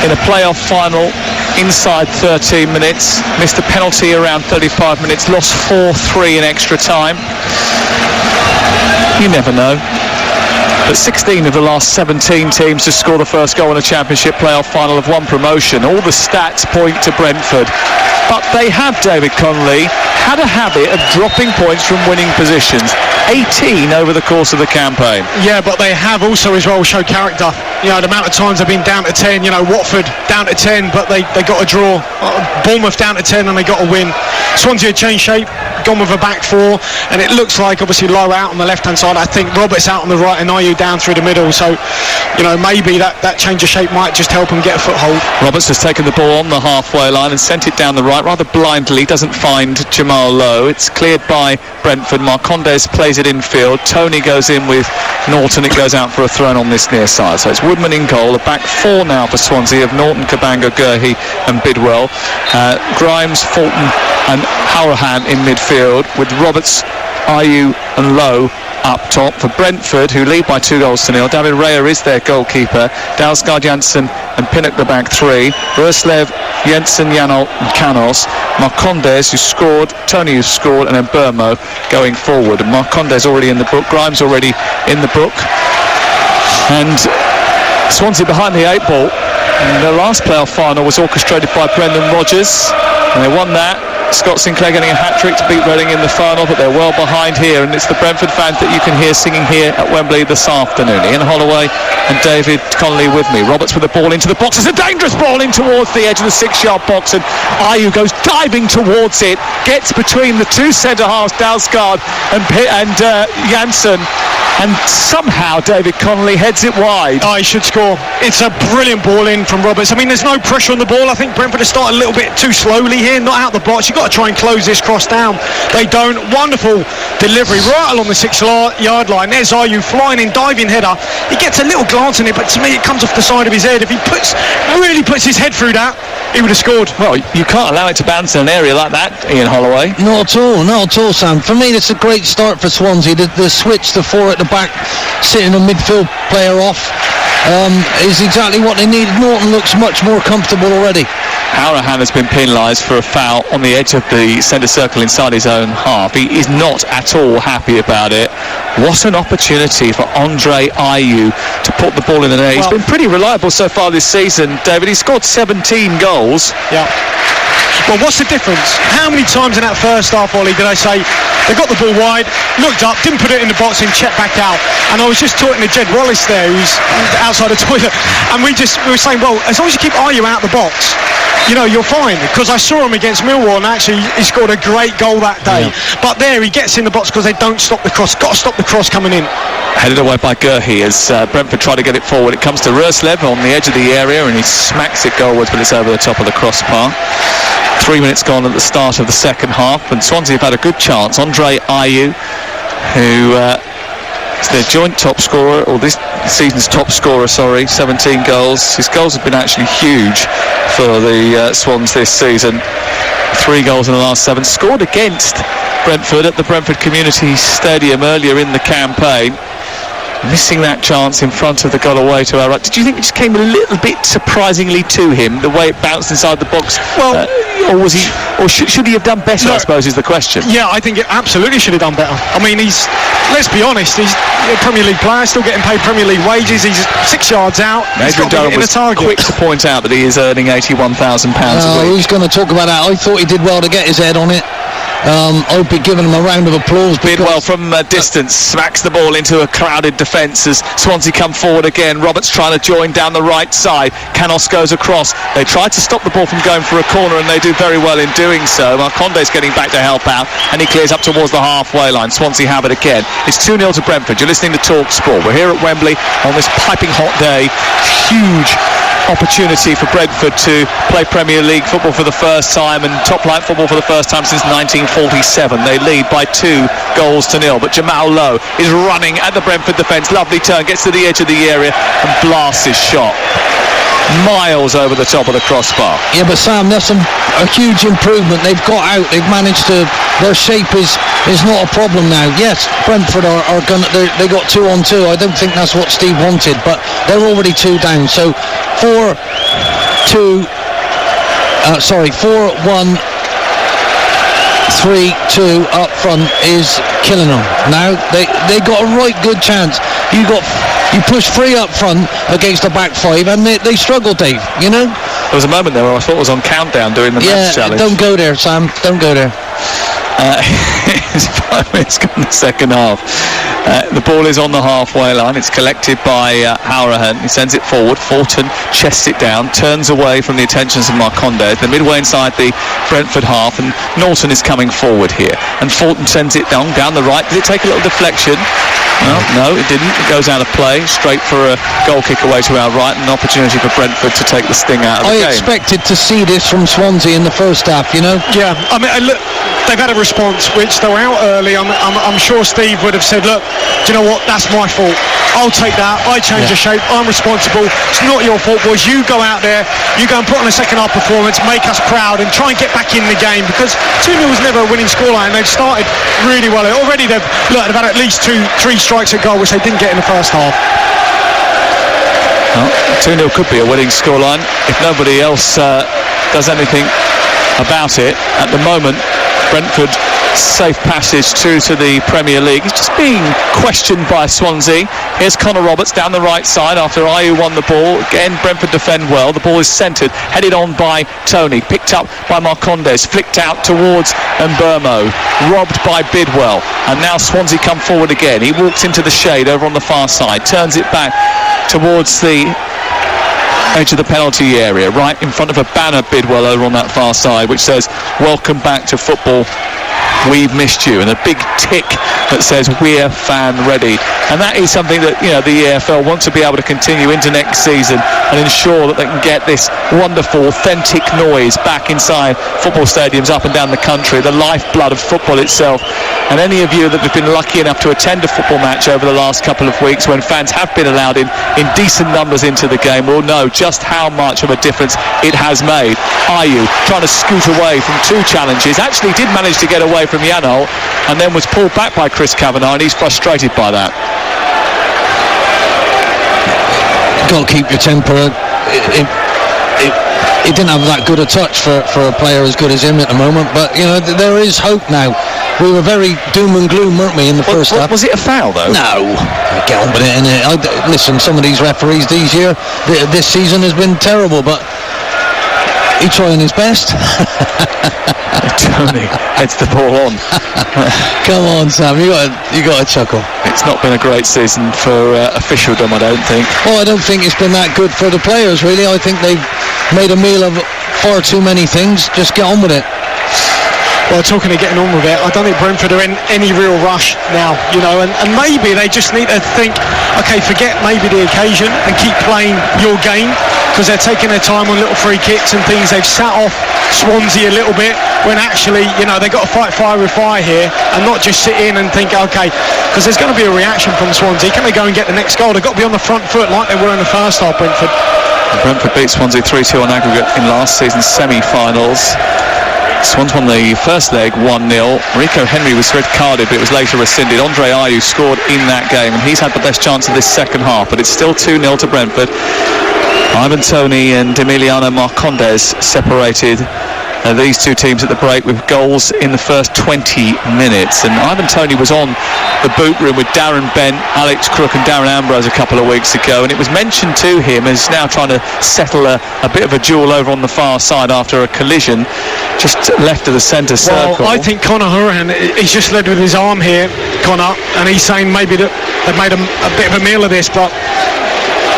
in a playoff final inside 13 minutes. Missed a penalty around 35 minutes. Lost 4-3 in extra time. You never know. But 16 of the last 17 teams to score the first goal in a Championship playoff final have won promotion. All the stats point to Brentford. But they have, David Connolly, had a habit of dropping points from winning positions. 18 over the course of the campaign. Yeah, but they have also as well showed character. You know, the amount of times they've been down to 10, you know, Watford down to 10, but they got a draw. Bournemouth down to 10 and they got a win. Swansea changed shape, gone with a back four, and it looks like obviously Lowe out on the left-hand side. I think Roberts out on the right and Ayew down through the middle. So, you know, maybe that change of shape might just help them get a foothold. Roberts has taken the ball on the halfway line and sent it down the right rather blindly. Doesn't find Jamal Lowe. It's cleared by Brentford. Marcondes plays it infield. Toney goes in with Norton. It goes out for a throw on this near side. So it's Woodman in goal. A back four now for Swansea of Norton, Kabanga, Gurhey and Bidwell. Grimes, Fulton and Hourahan in midfield, with Roberts, Ayew and Lowe up top for Brentford, who lead by 2-0. David Raya is their goalkeeper. Dalsgaard, Janssen and Pinnock the back three. Roslev, Jensen, Janol and Canos. Marcondes, who scored, Toney, who scored, and then Burmo going forward. And Marcondes already in the book, Grimes already in the book. And Swansea behind the 8 ball. And the last playoff final was orchestrated by Brendan Rodgers, and they won that. Scott Sinclair getting a hat-trick to beat Reading in the final, but they're well behind here, and it's the Brentford fans that you can hear singing here at Wembley this afternoon. Ian Holloway and David Connolly with me. Roberts with the ball into the box. It's a dangerous ball in towards the edge of the 6-yard box, and Ayew goes diving towards it, gets between the two centre-halves, Dalsgaard and Janssen, and somehow David Connolly heads it wide. He should score. It's a brilliant ball in from Roberts. I mean, there's no pressure on the ball. I think Brentford have started a little bit too slowly here, not out the box. You've got to try and close this cross down. They don't. Wonderful delivery right along the 6-yard line. There's Ayew flying in, diving header. He gets a little glance in it, but to me it comes off the side of his head. If he really puts his head through that, he would have scored. Well, you can't allow it to bounce in an area like that, Ian Holloway. Not at all, Sam. For me, it's a great start for Swansea. The switch, the four at the back, sitting a midfield player off, is exactly what they needed. Norton looks much more comfortable already. Hourahan has been penalised for a foul on the edge of the centre circle inside his own half. He is not at all happy about it. What an opportunity for Andre Ayew to put the ball in the net. He's been pretty reliable so far this season, David. He's scored 17 goals. Yeah. Well, what's the difference? How many times in that first half, Ollie, did I say they got the ball wide, looked up, didn't put it in the box and checked back out? And I was just talking to Jed Wallace there, who's outside the toilet, and we were saying, well, as long as you keep Ayew out the box, you know, you're fine. Because I saw him against Millwall, and actually he scored a great goal that day. Yeah. But there he gets in the box because they don't stop the cross. Got to stop the cross coming in. Headed away by Gurhey as Brentford try to get it forward. It comes to Roslev on the edge of the area, and he smacks it goalwards, but it's over the top of the crossbar. 3 minutes gone at the start of the second half, and Swansea have had a good chance. Andre Ayew, who is their joint top scorer, or this season's top scorer, 17 goals. His goals have been actually huge for the Swans this season. 3 goals in the last 7. Scored against Brentford at the Brentford Community Stadium earlier in the campaign. Missing that chance in front of the goal away to our right. Did you think it just came a little bit surprisingly to him, the way it bounced inside the box? Well, or was he, or should he have done better? I suppose is the question. Yeah, I think it absolutely should have done better. I mean, let's be honest, he's a Premier League player, still getting paid Premier League wages. He's 6 yards out. He's got to be in the target. Quick to point out that he is earning £81,000 a week. Who's going to talk about that? I thought he did well to get his head on it. I'd be giving them a round of applause. Bidwell from distance smacks the ball into a crowded defence as Swansea come forward again. Roberts trying to join down the right side. Canos goes across. They try to stop the ball from going for a corner, and they do very well in doing so. Marconde's getting back to help out, and he clears up towards the halfway line. Swansea have it again. It's 2-0 to Brentford. You're listening to Talk Sport. We're here at Wembley on this piping hot day. Huge opportunity for Brentford to play Premier League football for the first time and top-flight football for the first time since 1947. They lead by 2-0, but Jamal Lowe is running at the Brentford defence. Lovely turn, gets to the edge of the area and blasts his shot miles over the top of the crossbar. Yeah, but Sam, that's a huge improvement. They've got out. They've managed to. Their shape is not a problem now. Yes, Brentford are gonna. They got 2-on-2. I don't think that's what Steve wanted, but they're already 2 down. So 4-1. 3-2 up front is killing them. Now they got a right good chance. You push 3 up front against a back 5, and they struggle, Dave. You know. There was a moment there where I thought it was on countdown doing the match challenge. Don't go there, Sam. Don't go there. It's 5 minutes gone in the second half. The ball is on the halfway line. It's collected by Hourahan. He sends it forward. Fulton chests it down, turns away from the attentions of Marconde. They're midway inside the Brentford half, and Norton is coming forward here. And Fulton sends it down the right. Did it take a little deflection? Well, no, it didn't. It goes out of play, straight for a goal kick away to our right, and an opportunity for Brentford to take the sting out of the game. I expected to see this from Swansea in the first half, you know? Yeah, I mean, look, they've had a response which they were out early. I'm sure Steve would have said, look, do you know what, that's my fault. I'll take that. I change the shape. I'm responsible. It's not your fault, boys. You go out there, you go and put on a second half performance, make us proud, and try and get back in the game, because 2-0 was never a winning scoreline, and they've started really well. Already they've had at least 2-3 strikes at goal, which they didn't get in the first half. Well, 2-0 could be a winning scoreline if nobody else does anything about it. At the moment, Brentford safe passage through to the Premier League. It's just being questioned by Swansea. Here's Connor Roberts down the right side after Ayew won the ball. Again, Brentford defend well. The ball is centred, headed on by Tony, picked up by Marcondes, flicked out towards Mbermo, robbed by Bidwell, and now Swansea come forward again. He walks into the shade over on the far side, turns it back towards the edge of the penalty area, right in front of a banner, Bidwell, over on that far side, which says welcome back to football, we've missed you, and a big tick that says we're fan ready. And that is something that, you know, the EFL want to be able to continue into next season and ensure that they can get this wonderful, authentic noise back inside football stadiums up and down the country, the lifeblood of football itself. And any of you that have been lucky enough to attend a football match over the last couple of weeks when fans have been allowed in decent numbers into the game will know just how much of a difference it has made. Ayew trying to scoot away from 2 challenges, actually did manage to get away from Janol, and then was pulled back by Chris Kavanagh, and he's frustrated by that. Got to keep your temper. He didn't have that good a touch for a player as good as him at the moment, but you know, there is hope now. We were very doom and gloom, weren't we, in the first half? Was it a foul though? No, get on with it, innit? Listen, some of these referees this season has been terrible, but he's trying his best. Tony heads the ball on. Come on, Sam, you got to chuckle. It's not been a great season for officialdom, I don't think. Well, I don't think it's been that good for the players, really. I think they've made a meal of far too many things. Just get on with it. Well, talking of getting on with it, I don't think Brentford are in any real rush now, you know, and maybe they just need to think, okay, forget maybe the occasion and keep playing your game, because they're taking their time on little free kicks and things. They've sat off Swansea a little bit when actually, you know, they've got to fight fire with fire here and not just sit in and think, okay, because there's going to be a reaction from Swansea. Can they go and get the next goal? They've got to be on the front foot like they were in the first half, Brentford. Brentford beat Swansea 3-2 on aggregate in last season's semi-finals. Swans won the first leg 1-0. Rico Henry was red carded, but it was later rescinded. Andre Ayew scored in that game, and he's had the best chance of this second half, but it's still 2-0 to Brentford. Ivan Toney and Emiliano Marcondes separated these two teams at the break with goals in the first 20 minutes. And Ivan Toney was on the boot room with Darren Bent, Alex Crook and Darren Ambrose a couple of weeks ago, and it was mentioned to him as now trying to settle a bit of a duel over on the far side after a collision just left of the centre circle. Well, I think Conor Hourihane, he's just led with his arm here, Conor, and he's saying maybe that they've made a bit of a meal of this, but...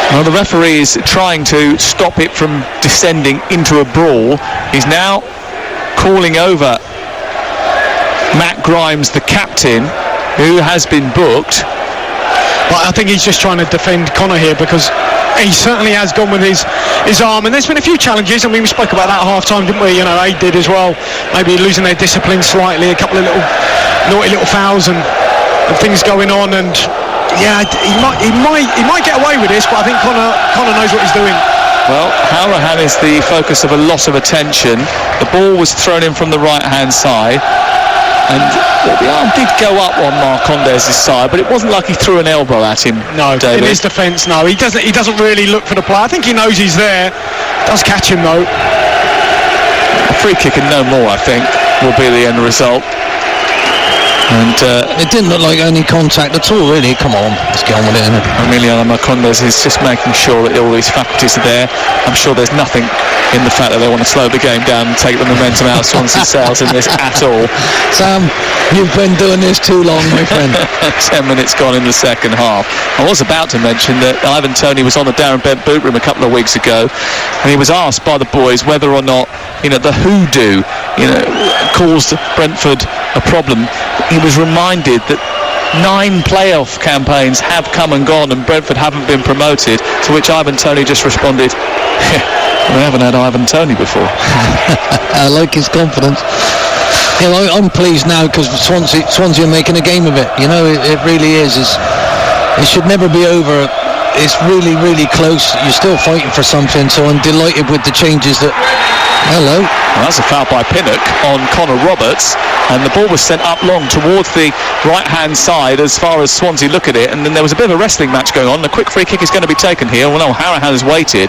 Well, the referee is trying to stop it from descending into a brawl. He's now calling over Matt Grimes, the captain, who has been booked. But I think he's just trying to defend Conor here, because he certainly has gone with his arm, and there's been a few challenges. I mean, we spoke about that at half-time, didn't we? You know, Aid did as well, maybe losing their discipline slightly, a couple of naughty little fouls and things going on, and yeah, he might get away with this, but I think Conor knows what he's doing. Well, Hourihane is the focus of a lot of attention. The ball was thrown in from the right-hand side, and the arm did go up on Marcondes' side, but it wasn't like he threw an elbow at him. No, David. In his defence, no. He doesn't really look for the play. I think he knows he's there. Does catch him though. A free kick and no more, I think, will be the end result. And it didn't look like any contact at all, really. Come on, let's get on with it, innit? Emiliano Marcondes is just making sure that all his faculties are there. I'm sure there's nothing in the fact that they want to slow the game down and take the momentum out of Swansea sails in this at all. Sam, you've been doing this too long, my friend. 10 minutes gone in the second half. I was about to mention that Ivan Toney was on the Darren Bent boot room a couple of weeks ago, and he was asked by the boys whether or not, you know, the hoodoo, you know, caused Brentford a problem. He was reminded that 9 playoff campaigns have come and gone and Brentford haven't been promoted, to which Ivan Toney just responded, we haven't had Ivan Toney before. I like his confidence. You know, I'm pleased now because Swansea are making a game of it. You know, it really is. It should never be over. It's really, really close. You're still fighting for something, so I'm delighted with the changes that... Hello. Well, that's a foul by Pinnock on Connor Roberts, and the ball was sent up long towards the right-hand side as far as Swansea look at it, and then there was a bit of a wrestling match going on. The quick free kick is going to be taken here. Well, no, Hourihane has waited,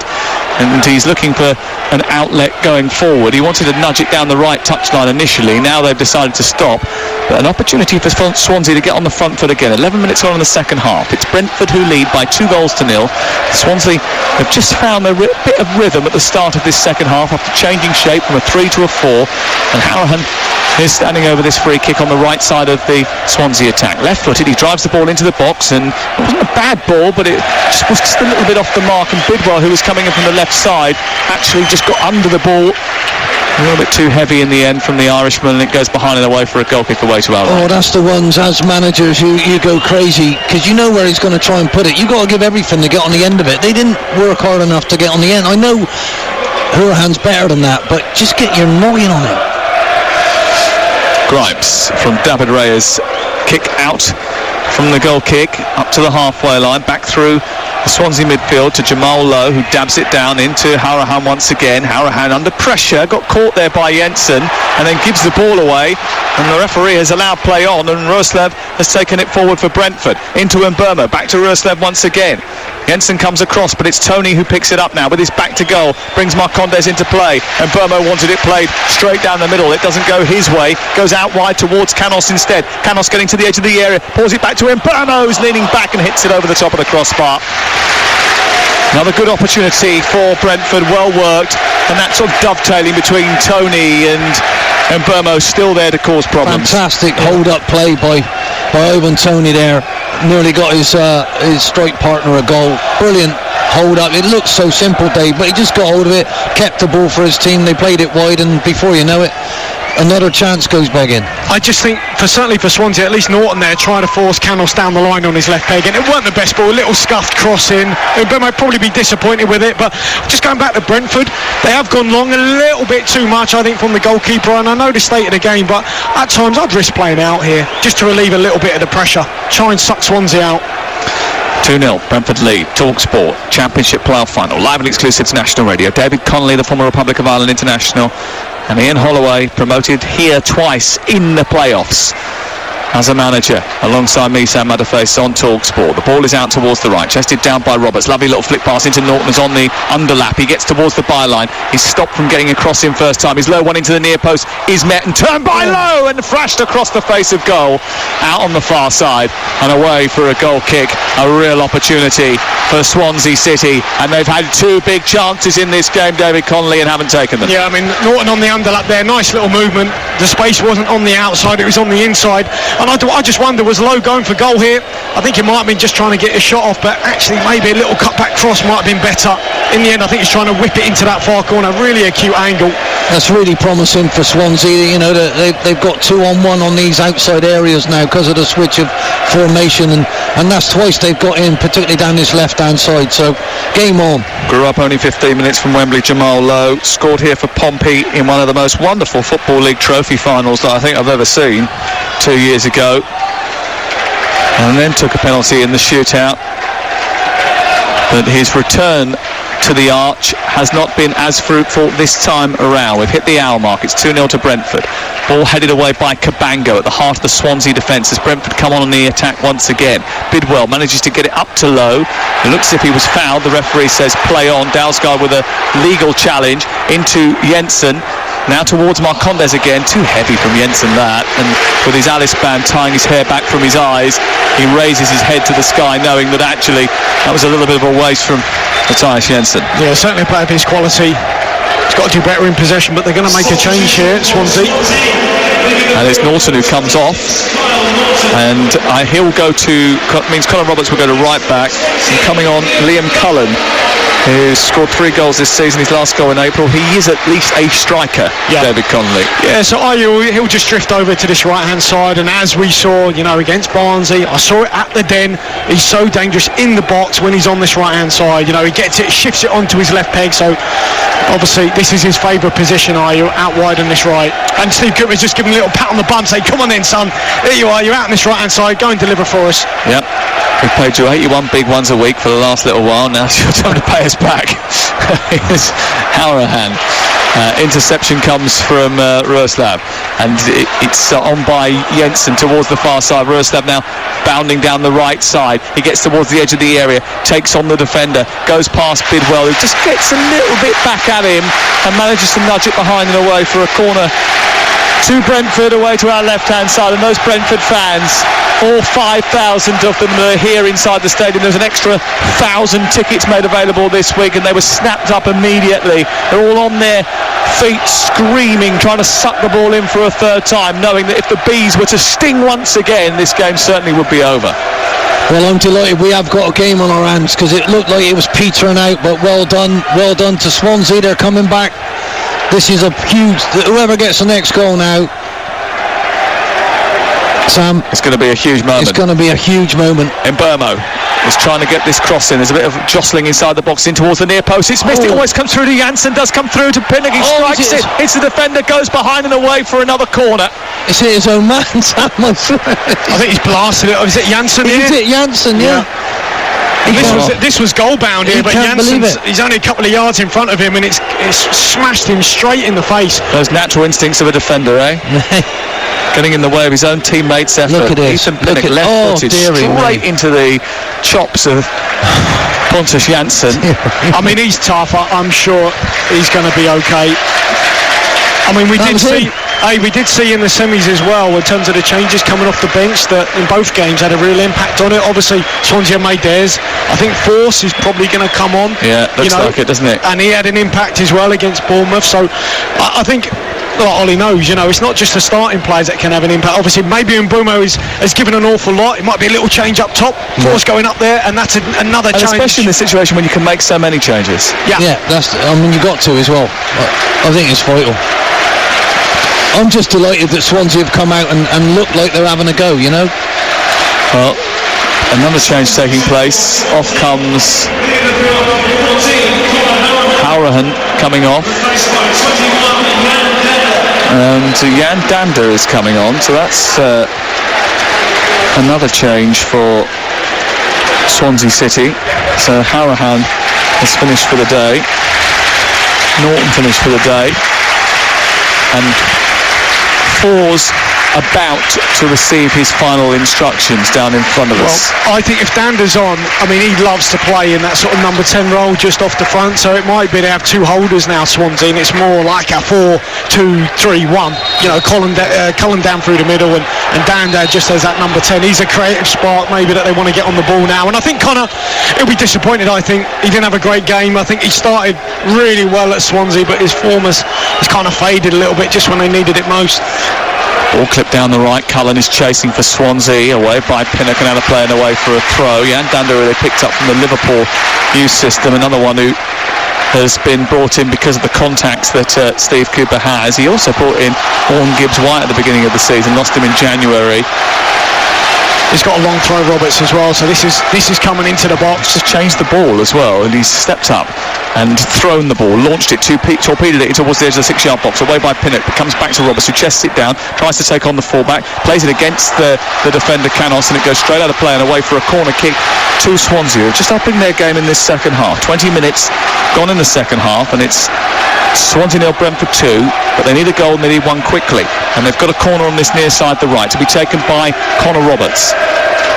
and he's looking for an outlet going forward. He wanted to nudge it down the right touchline initially. Now they've decided to stop. But an opportunity for Swansea to get on the front foot again. 11 minutes on in the second half. It's Brentford who lead by 2-0. Swansea have just found a bit of rhythm at the start of this second half after changing shape from a 3 to a 4. And Hourihane is standing over this free kick on the right side of the Swansea attack. Left-footed, he drives the ball into the box, and it wasn't a bad ball, but it was just a little bit off the mark, and Bidwell, who was coming in from the left side, actually just got under the ball. A little bit too heavy in the end from the Irishman, and it goes behind and away for a goal kick away to our right. Oh, that's the ones, as managers, you go crazy, because you know where he's going to try and put it. You've got to give everything to get on the end of it. They didn't work hard enough to get on the end. I know Hourihane's better than that, but just get your noggin on it. Grimes from David Raya's kick out from the goal kick up to the halfway line, back through the Swansea midfield to Jamal Lowe, who dabs it down into Hourihane once again. Hourihane under pressure, got caught there by Jensen, and then gives the ball away, and the referee has allowed play on, and Roslev has taken it forward for Brentford. Into Mbeumo, back to Roslev once again. Jensen comes across, but it's Toney who picks it up now with his back to goal, brings Marcondes into play, and Mbeumo wanted it played straight down the middle. It doesn't go his way, goes out wide towards Canos instead. Canos getting to the edge of the area, pulls it back to Mbeumo, who's leaning back and hits it over the top of the crossbar. Another good opportunity for Brentford, well worked, and that sort of dovetailing between Toney and Mbeumo still there to cause problems. Fantastic hold-up play by Ivan Toney there. Nearly got his strike partner a goal. Brilliant hold-up. It looks so simple, Dave, but he just got hold of it, kept the ball for his team. They played it wide, and before you know it, another chance goes back in. I just think, certainly for Swansea, at least Norton there trying to force Canos down the line on his left peg, and it weren't the best ball, a little scuffed crossing. Mbeumo might probably be disappointed with it, but just going back to Brentford, they have gone long a little bit too much, I think, from the goalkeeper, and I know the state of the game, but at times I'd risk playing out here just to relieve a little bit of the pressure, try and suck Swansea out. 2-0, Brentford lead. TalkSport, Championship playoff final, live and exclusive to National Radio. David Connolly, the former Republic of Ireland international, and Ian Holloway, promoted here twice in the playoffs. as a manager, alongside me, Sam Matterface, on TalkSport. The ball is out towards the right, chested down by Roberts. Lovely little flick pass into Norton, is on the underlap. He gets towards the byline. He's stopped from getting across him first time. His low one into the near post is met and turned by Lowe and thrashed across the face of goal, out on the far side and away for a goal kick. A real opportunity for Swansea City, and they've had two big chances in this game, David Connolly, and haven't taken them. Yeah, I mean, Norton on the underlap there, nice little movement. The space wasn't on the outside, it was on the inside. And I just wonder, was Lowe going for goal here? I think he might have been just trying to get a shot off, but actually maybe a little cutback cross might have been better. In the end, I think he's trying to whip it into that far corner. Really acute angle. That's really promising for Swansea. You know, they've got 2-on-1 on these outside areas now because of the switch of formation, and that's twice they've got in, particularly down this left-hand side. So, game on. Grew up only 15 minutes from Wembley, Jamal Lowe scored here for Pompey in one of the most wonderful Football League trophy finals that I think I've ever seen 2 years ago, and then took a penalty in the shootout. But his return to the arch has not been as fruitful this time around. We've hit the hour mark. It's 2-0 to Brentford. Ball headed away by Cabango at the heart of the Swansea defence as Brentford come on the attack once again. Bidwell manages to get it up to Lowe. It looks as if he was fouled. The referee says play on. Dalsgaard with a legal challenge into Jensen. Now towards Marcondes again. Too heavy from Jensen, that. And with his Alice band tying his hair back from his eyes, he raises his head to the sky, knowing that actually that was a little bit of a waste from Matthias Jensen. Yeah, certainly a player of his quality. He's got to do better in possession, but they're going to make a change here at Swansea. And it's Norton who comes off, and he'll go to, means Colin Roberts will go to right back, and coming on Liam Cullen, who's scored 3 goals this season, his last goal in April. He is at least a striker, yeah. David Connolly. Yeah, so he'll just drift over to this right-hand side, and as we saw, against Barnsley, I saw it at the Den, he's so dangerous in the box when he's on this right-hand side. He gets it, shifts it onto his left peg, so obviously this is his favourite position, out wide on this right. And Steve Cooper's just giving a little pat on the bum, say, come on then, son, here you are, you're out on this right-hand side, go and deliver for us. Yep. We've paid you 81 big ones a week for the last little while. Now it's your time to pay us back. Here's Hourahan. Interception comes from Roeslav, and it's on by Jensen towards the far side. Roeslav now bounding down the right side. He gets towards the edge of the area, takes on the defender, goes past Bidwell, who just gets a little bit back at him and manages to nudge it behind and away for a corner to Brentford, away to our left-hand side. And those Brentford fans, all 5,000 of them that are here inside the stadium, there's an extra 1,000 tickets made available this week, and they were snapped up immediately. They're all on their feet screaming, trying to suck the ball in for a third time, knowing that if the Bees were to sting once again, this game certainly would be over. Well, I'm delighted we have got a game on our hands, because it looked like it was petering out, but well done to Swansea. They're coming back. This is a huge, whoever gets the next goal now, Sam, it's going to be a huge moment. It's going to be a huge moment. Mbermo is trying to get this cross in. There's a bit of jostling inside the box in towards the near post. It's missed. It always comes through to Janssen. Does come through to Pinnock. He strikes it. It's the defender. Goes behind and away for another corner. Is it his own man, Sam? I think he's blasted it. Is it Janssen? Is it Janssen? Yeah. This was goal bound here, but Janssen's, he's only a couple of yards in front of him, and it's smashed him straight in the face. Those natural instincts of a defender, eh? Getting in the way of his own teammates' effort. Look at this. Ethan Pinnock left-footed straight into the chops of Pontus Jansson. I mean, he's tough. I'm sure he's going to be okay. I mean, we did see in the semis as well, in terms of the changes coming off the bench, that in both games had a real impact on it. Obviously, Swansea made theirs. I think Force is probably going to come on. Yeah, looks like it, doesn't it? And he had an impact as well against Bournemouth. So I think, like Ollie knows, it's not just the starting players that can have an impact. Obviously, maybe Mbumo has given an awful lot. It might be a little change up top, Force going up there, and that's another change. Especially in the situation when you can make so many changes. Yeah, you got to as well. I think it's vital. I'm just delighted that Swansea have come out and look like they're having a go, Well, another change taking place. Off comes Hourahan coming off. And Jan Dander is coming on. So that's another change for Swansea City. So Hourahan has finished for the day. Norton finished for the day. And Fours about to receive his final instructions down in front of us? Well, I think if Dander's on, I mean, he loves to play in that sort of number 10 role just off the front, so it might be to have two holders now, Swansea, and it's more like a 4-2-3-1. You know, Cullen down through the middle, and Dander just as that number 10. He's a creative spark maybe that they want to get on the ball now, and I think Connor, he'll be disappointed. I think he didn't have a great game. I think he started really well at Swansea, but his form has kind of faded a little bit just when they needed it most. Ball clipped down the right. Cullen is chasing for Swansea, away by Pinnock, and now they're playing away for a throw. Jan Dander, they picked up from the Liverpool youth system, another one who has been brought in because of the contacts that Steve Cooper has. He also brought in Orn Gibbs-White at the beginning of the season, lost him in January. He's got a long throw, Roberts, as well, so this is coming into the box. Just changed the ball as well, and he's stepped up and thrown the ball, launched it, torpedoed it towards the edge of the 6-yard box, away by Pinnock, but comes back to Roberts, who chests it down, tries to take on the fullback, plays it against the defender Canos, and it goes straight out of play and away for a corner kick to Swansea, just upping their game in this second half. 20 minutes gone in the second half, and it's Swansea 0, Brentford 2, but they need a goal and they need one quickly, and they've got a corner on this near side, the right, to be taken by Connor Roberts.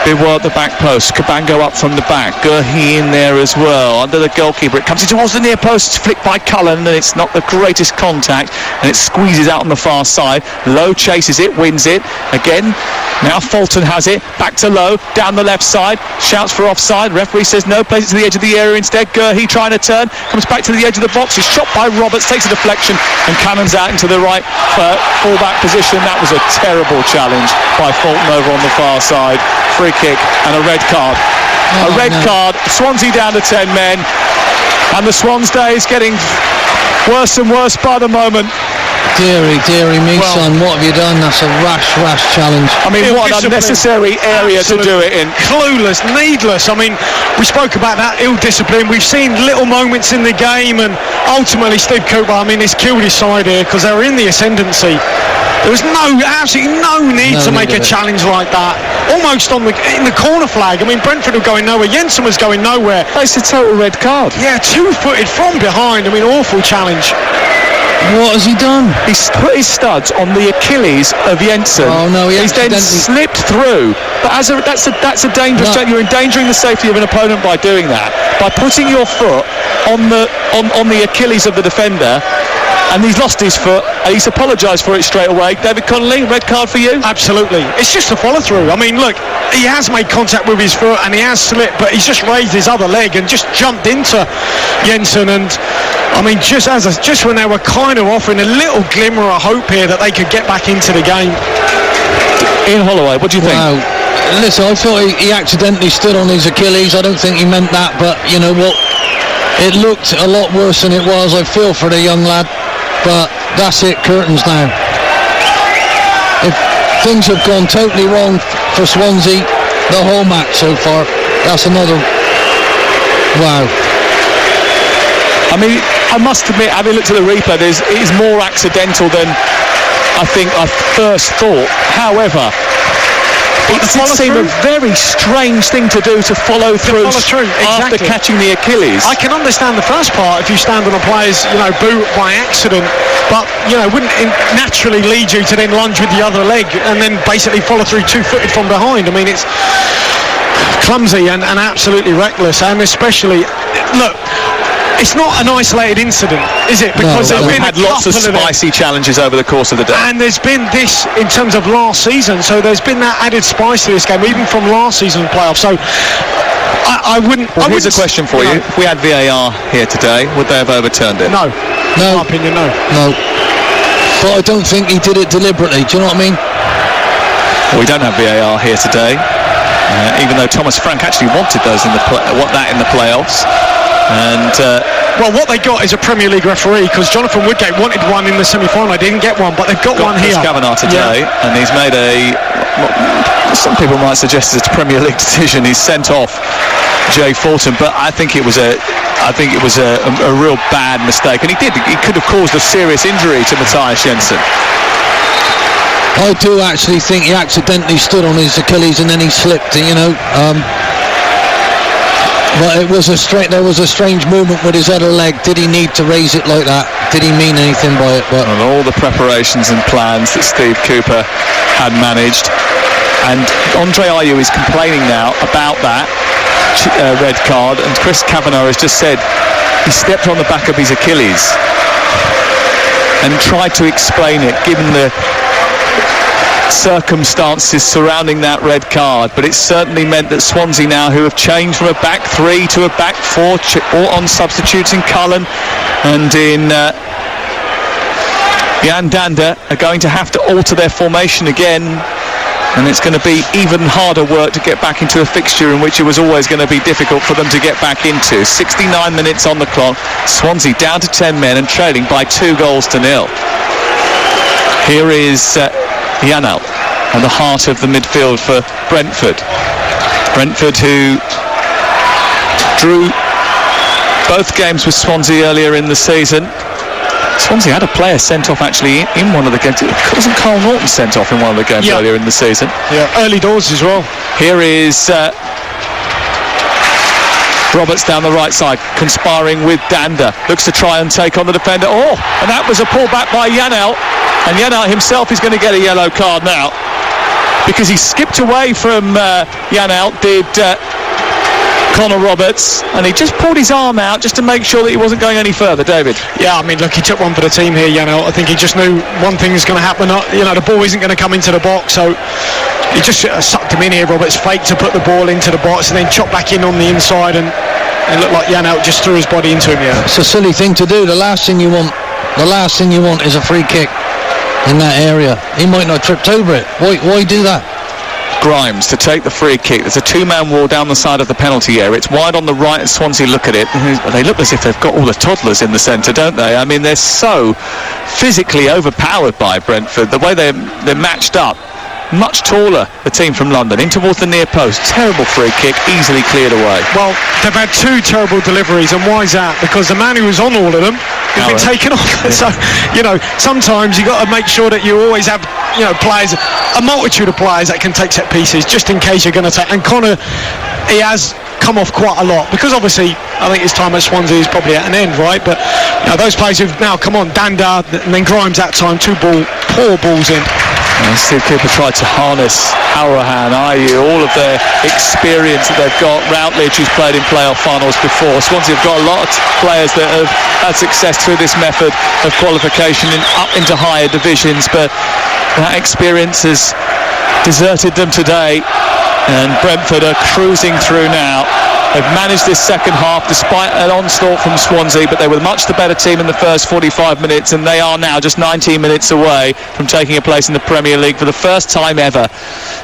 Bidwell at the back post, Cabango up from the back, Gurhey in there as well, under the goalkeeper, it comes in towards the near post, it's flicked by Cullen, and it's not the greatest contact, and it squeezes out on the far side. Lowe chases it, wins it, again, now Fulton has it, back to Lowe, down the left side, shouts for offside, referee says no, plays it to the edge of the area instead. Gurhey trying to turn, comes back to the edge of the box, is shot by Roberts, takes a deflection, and cannons out into the right full-back position. That was a terrible challenge by Fulton over on the far side. Free kick and a red card. Card, Swansea down to 10 men, and the Swans' day is getting worse and worse by the moment. Deary me, son, what have you done? That's a rash challenge. I mean, what an unnecessary area to do it in. Clueless, needless. I mean, we spoke about that ill discipline. We've seen little moments in the game, and ultimately Steve Cooper, I mean, he's killed his side here because they were in the ascendancy. There was absolutely no need to make a challenge like that. Almost in the corner flag. I mean, Brentford were going nowhere. Jensen was going nowhere. It's a total red card. Yeah, two-footed from behind. I mean, awful challenge. What has he done? He's put his studs on the Achilles of Jensen. Oh no, he's then slipped through. But that's a dangerous. You're endangering the safety of an opponent by doing that. By putting your foot on the Achilles of the defender. And he's lost his foot, and he's apologised for it straight away. David Connolly, red card for you? Absolutely. It's just a follow-through. I mean, look, he has made contact with his foot, and he has slipped, but he's just raised his other leg and just jumped into Jensen. And, I mean, just when they were kind of offering a little glimmer of hope here that they could get back into the game. Ian Holloway, what do you think? Wow. Listen, I thought he accidentally stood on his Achilles. I don't think he meant that, but you know what? It looked a lot worse than it was. I feel for the young lad. But that's it, curtains now. If things have gone totally wrong for Swansea the whole match so far, that's another wow. I mean, I must admit, having looked at the replay, it is more accidental than I think I first thought. However, it did seem a very strange thing to do, to follow through after catching the Achilles. I can understand the first part if you stand on a player's, boot by accident, but wouldn't it naturally lead you to then lunge with the other leg and then basically follow through two-footed from behind? I mean, it's clumsy and absolutely reckless, and especially, look, it's not an isolated incident, is it? Because we've had lots of spicy challenges over the course of the day. And there's been this in terms of last season, so there's been that added spice to this game, even from last season's playoff. So I wouldn't... Here's a question for you. If we had VAR here today, would they have overturned it? No. In my opinion, no. No. But I don't think he did it deliberately. Do you know what I mean? We don't have VAR here today, even though Thomas Frank actually wanted those in the playoffs. And what they got is a Premier League referee, because Jonathan Woodgate wanted one in the semi-final. They didn't get one, but they've got one here. Kavanagh today, and he's made some people might suggest it's a Premier League decision. He's sent off Jay Fulton, but I think it was a real bad mistake, and he could have caused a serious injury to Matthias Jensen. I do actually think he accidentally stood on his Achilles and then he slipped. But there was a strange movement with his other leg. Did he need to raise it like that? Did he mean anything by it? But and all the preparations and plans that Steve Cooper had managed. And Andre Ayew is complaining now about that red card, and Chris Kavanagh has just said he stepped on the back of his Achilles and tried to explain it, given the circumstances surrounding that red card. But it certainly meant that Swansea now, who have changed from a back three to a back four, all on substitutes in Cullen and in Jan Danda, are going to have to alter their formation again, and it's going to be even harder work to get back into a fixture in which it was always going to be difficult for them to get back into. 69 minutes on the clock, Swansea down to 10 men and trailing by 2-0. Here is Janelt at the heart of the midfield for Brentford. Brentford, who drew both games with Swansea earlier in the season. Swansea had a player sent off actually in one of the games. Wasn't Carl Norton sent off in one of the games earlier in the season? Yeah, early doors as well. Here is Roberts down the right side, conspiring with Danda. Looks to try and take on the defender. Oh, and that was a pull back by Janelt. And Janelt himself is going to get a yellow card now, because he skipped away from Janelt, did Connor Roberts, and he just pulled his arm out just to make sure that he wasn't going any further. David? Yeah, I mean, look, he took one for the team here, Janelt. I think he just knew one thing is going to happen. The ball isn't going to come into the box, so he just sucked him in here. Roberts faked to put the ball into the box and then chopped back in on the inside, and it looked like Janelt just threw his body into him. Yeah, it's a silly thing to do. The last thing you want is a free kick in that area. He might not have tripped over it. Why do that? Grimes to take the free kick. There's a two-man wall down the side of the penalty area. It's wide on the right as Swansea look at it. They look as if they've got all the toddlers in the centre, don't they? I mean, they're so physically overpowered by Brentford. The way they're matched up. Much taller, the team from London, in towards the near post. Terrible free kick, easily cleared away. Well, they've had two terrible deliveries, and why is that? Because the man who was on all of them has been taken off. So, sometimes you got to make sure that you always have, players, a multitude of players that can take set pieces, just in case you're going to take. And Connor, he has come off quite a lot, because obviously I think his time at Swansea is probably at an end, right? But those players who've now come on, Danda and then Grimes that time, poor balls in. And Steve Cooper tried to harness Halrahan, Ayew, all of their experience that they've got. Routledge, who's played in playoff finals before. Swansea have got a lot of players that have had success through this method of qualification up into higher divisions, but that experience has deserted them today, and Brentford are cruising through now. They've managed this second half despite an onslaught from Swansea, but they were much the better team in the first 45 minutes, and they are now just 19 minutes away from taking a place in the Premier League for the first time ever,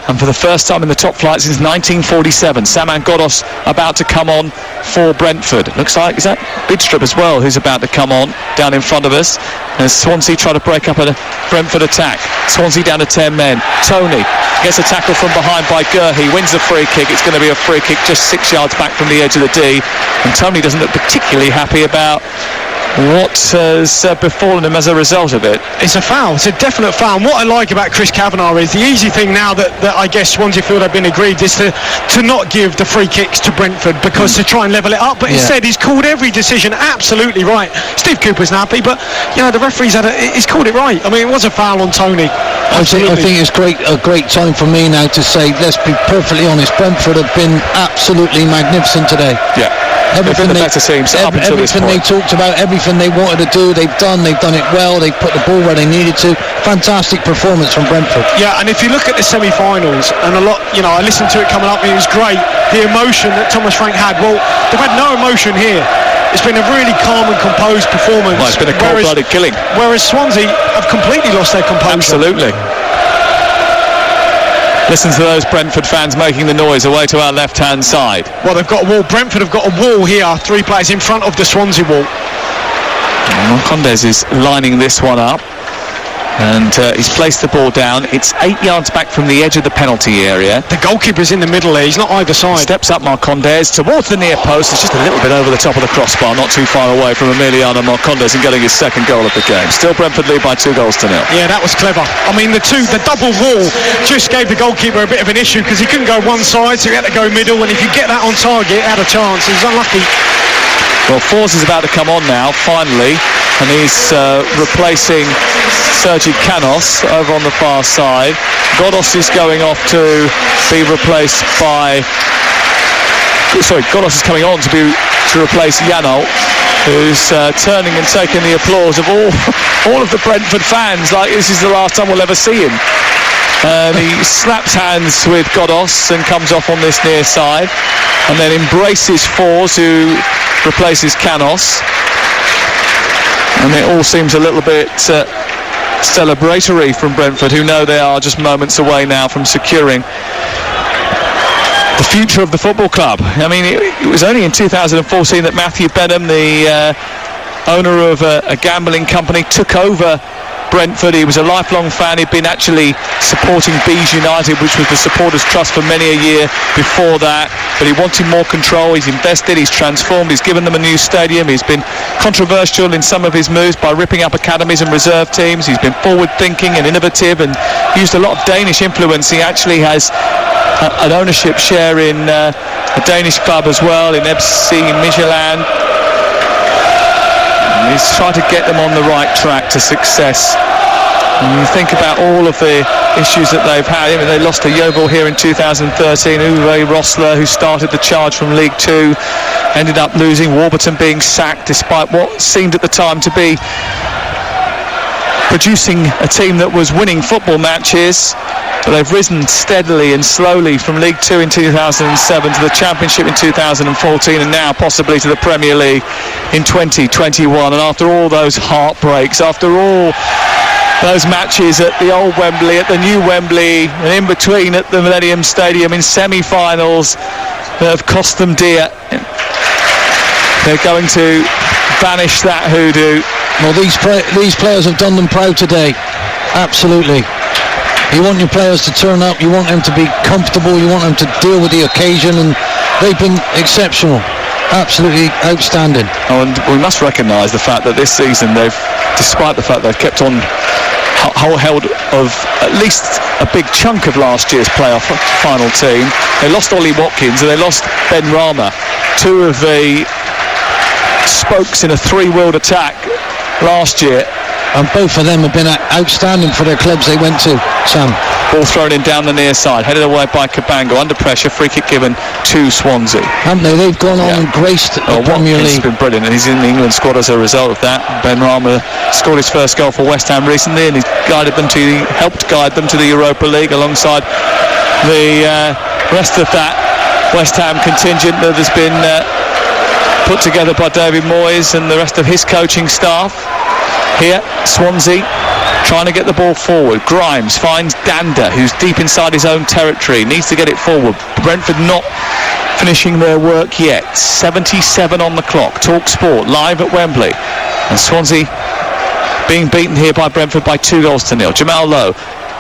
and for the first time in the top flight since 1947. Saman Ghoddos about to come on for Brentford. Looks like, is that Bidstrup as well, who's about to come on down in front of us, as Swansea try to break up a Brentford attack. Swansea down to 10 men. Tony gets a tackle from behind by Gurhey, wins the free kick. It's going to be a free kick just 6 yards back from the edge of the D, and Tony doesn't look particularly happy about what has befallen him as a result of it. It's a foul. It's a definite foul. And what I like about Chris Kavanagh is the easy thing now that I guess Swansea feel they've been aggrieved is to not give the free kicks to Brentford, because to try and level it up. But instead he's called every decision absolutely right. Steve Cooper's not happy, but the referee's he's called it right. I mean, it was a foul on Tony. I think it's a great time for me now to say, let's be perfectly honest, Brentford have been absolutely magnificent today. Yeah. Everything the better teams up until this point. Everything they talked about, everything they wanted to do, they've done it well. They've put the ball where they needed to. Fantastic performance from Brentford. Yeah, and if you look at the semi-finals, and a lot, I listened to it coming up, and it was great, the emotion that Thomas Frank had. Well, they've had no emotion here. It's been a really calm and composed performance. Well, it's been a cold-blooded killing. Whereas Swansea have completely lost their composure. Absolutely. Listen to those Brentford fans making the noise away to our left-hand side. Well, they've got a wall. Brentford have got a wall here. 3 players in front of the Swansea wall. Condes is lining this one up. And he's placed the ball down. It's 8 yards back from the edge of the penalty area. The goalkeeper's in the middle there. He's not either side. Steps up Marcondes towards the near post. It's just a little bit over the top of the crossbar, not too far away from Emiliano Marcondes and getting his second goal of the game. Still Brentford lead by 2-0. Yeah, that was clever. I mean, the double wall just gave the goalkeeper a bit of an issue because he couldn't go one side, so he had to go middle. And if you get that on target, had a chance. He was unlucky. Well, Forss is about to come on now, finally, and he's replacing Sergi Canos over on the far side. Godos is going off to be replaced by... Sorry, Godos is coming on to replace Janol, who's turning and taking the applause of all of the Brentford fans like this is the last time we'll ever see him. And he slaps hands with Godos and comes off on this near side, and then embraces Forss, who replaces Canos, and it all seems a little bit celebratory from Brentford, who know they are just moments away now from securing the future of the football club. I mean, it was only in 2014 that Matthew Benham, the owner of a gambling company, took over Brentford. He was a lifelong fan. He'd been actually supporting Bees United, which was the Supporters Trust, for many a year before that, but he wanted more control. He's invested, he's transformed, he's given them a new stadium. He's been controversial in some of his moves by ripping up academies and reserve teams. He's been forward thinking and innovative and used a lot of Danish influence. He actually has an ownership share in a Danish club as well, in FC Midtjylland. He's trying to get them on the right track to success. And you think about all of the issues that they've had. I mean, they lost to Yeovil here in 2013. Uwe Rosler, who started the charge from League Two, ended up losing. Warburton being sacked despite what seemed at the time to be producing a team that was winning football matches. But they've risen steadily and slowly from League Two in 2007 to the Championship in 2014, and now possibly to the Premier League in 2021. And after all those heartbreaks, after all those matches at the old Wembley, at the new Wembley, and in between at the Millennium Stadium in semi-finals that have cost them dear, they're going to banish that hoodoo. Well, these players have done them proud today. Absolutely. You want your players to turn up, you want them to be comfortable, you want them to deal with the occasion, and they've been exceptional. Absolutely outstanding. Oh, and we must recognise the fact that this season despite the fact they've kept on held of at least a big chunk of last year's playoff final team, they lost Ollie Watkins and they lost Ben Rama, two of the spokes in a three-wheeled attack last year. And both of them have been outstanding for their clubs they went to, Sam. Ball thrown in down the near side, headed away by Cabango, under pressure, free kick given to Swansea. Haven't they? They've gone on and graced the Premier League. It's been brilliant, and he's in the England squad as a result of that. Ben Rama scored his first goal for West Ham recently, and he's helped guide them to the Europa League alongside the rest of that West Ham contingent that has been put together by David Moyes and the rest of his coaching staff. Here, Swansea trying to get the ball forward. Grimes finds Danda, who's deep inside his own territory, needs to get it forward. Brentford not finishing their work yet. 77 on the clock. Talk Sport live at Wembley, and Swansea being beaten here by Brentford by 2-0. Jamal Lowe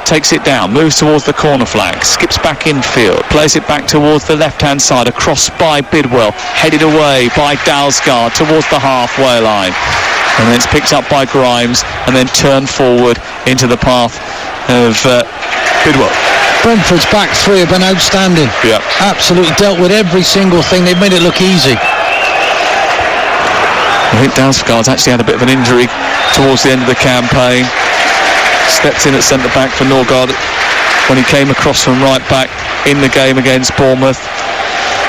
takes it down, moves towards the corner flag, skips back infield, plays it back towards the left-hand side, across by Bidwell, headed away by Dalsgaard towards the halfway line. And then it's picked up by Grimes and then turned forward into the path of Bidwell. Brentford's back three have been outstanding. Yeah. Absolutely dealt with every single thing. They've made it look easy. I think Dalsgaard's actually had a bit of an injury towards the end of the campaign. Stepped in at centre-back for Norgard when he came across from right-back in the game against Bournemouth.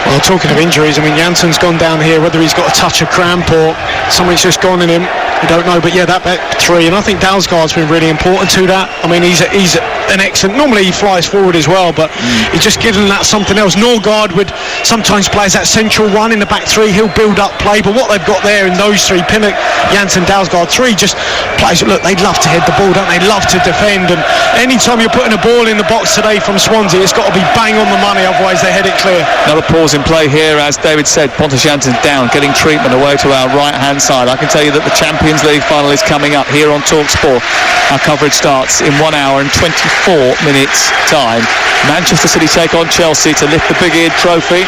Well, talking of injuries, I mean, Janssen's gone down here, whether he's got a touch of cramp or something's just gone in him, we don't know, but yeah, that back three, and I think Dalsgaard's been really important to that. I mean, he's an excellent, normally he flies forward as well, but he's just given that something else. Norgard would sometimes play as that central one in the back three, he'll build up play, but what they've got there in those three, Pinnock, Janssen, Dalsgaard, three just plays, look, they love to head the ball, don't they? Love to defend, and anytime you're putting a ball in the box today from Swansea, it's got to be bang on the money, otherwise they head it clear. Another pause in play here, as David said. Pontus Janssen's down, getting treatment away to our right hand side. I can tell you that the champion Champions League final is coming up here on TalkSport. Our coverage starts in 1 hour and 24 minutes time. Manchester City take on Chelsea to lift the Big Eared Trophy.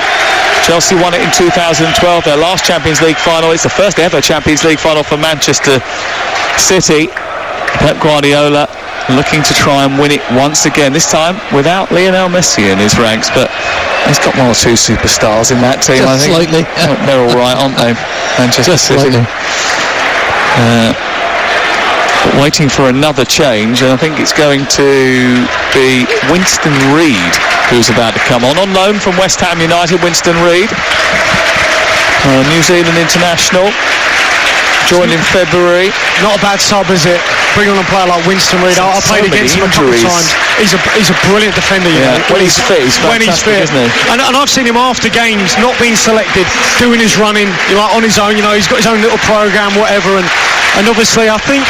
Chelsea won it in 2012, their last Champions League final. It's the first ever Champions League final for Manchester City. Pep Guardiola looking to try and win it once again, this time without Lionel Messi in his ranks, but he's got one or two superstars in that team. Just I think slightly. they're all right, aren't they? Manchester City. But waiting for another change, and I think it's going to be Winston Reid who's about to come on loan from West Ham United. Winston Reid, New Zealand international, joined in February. Not a bad sub, is it? Bring on a player like Winston Reid. I played against him a couple of times. He's a brilliant defender, you know. When he's fit, he's fantastic, isn't he? And I've seen him after games, not being selected, doing his running, on his own. He's got his own little programme, whatever. And obviously, I think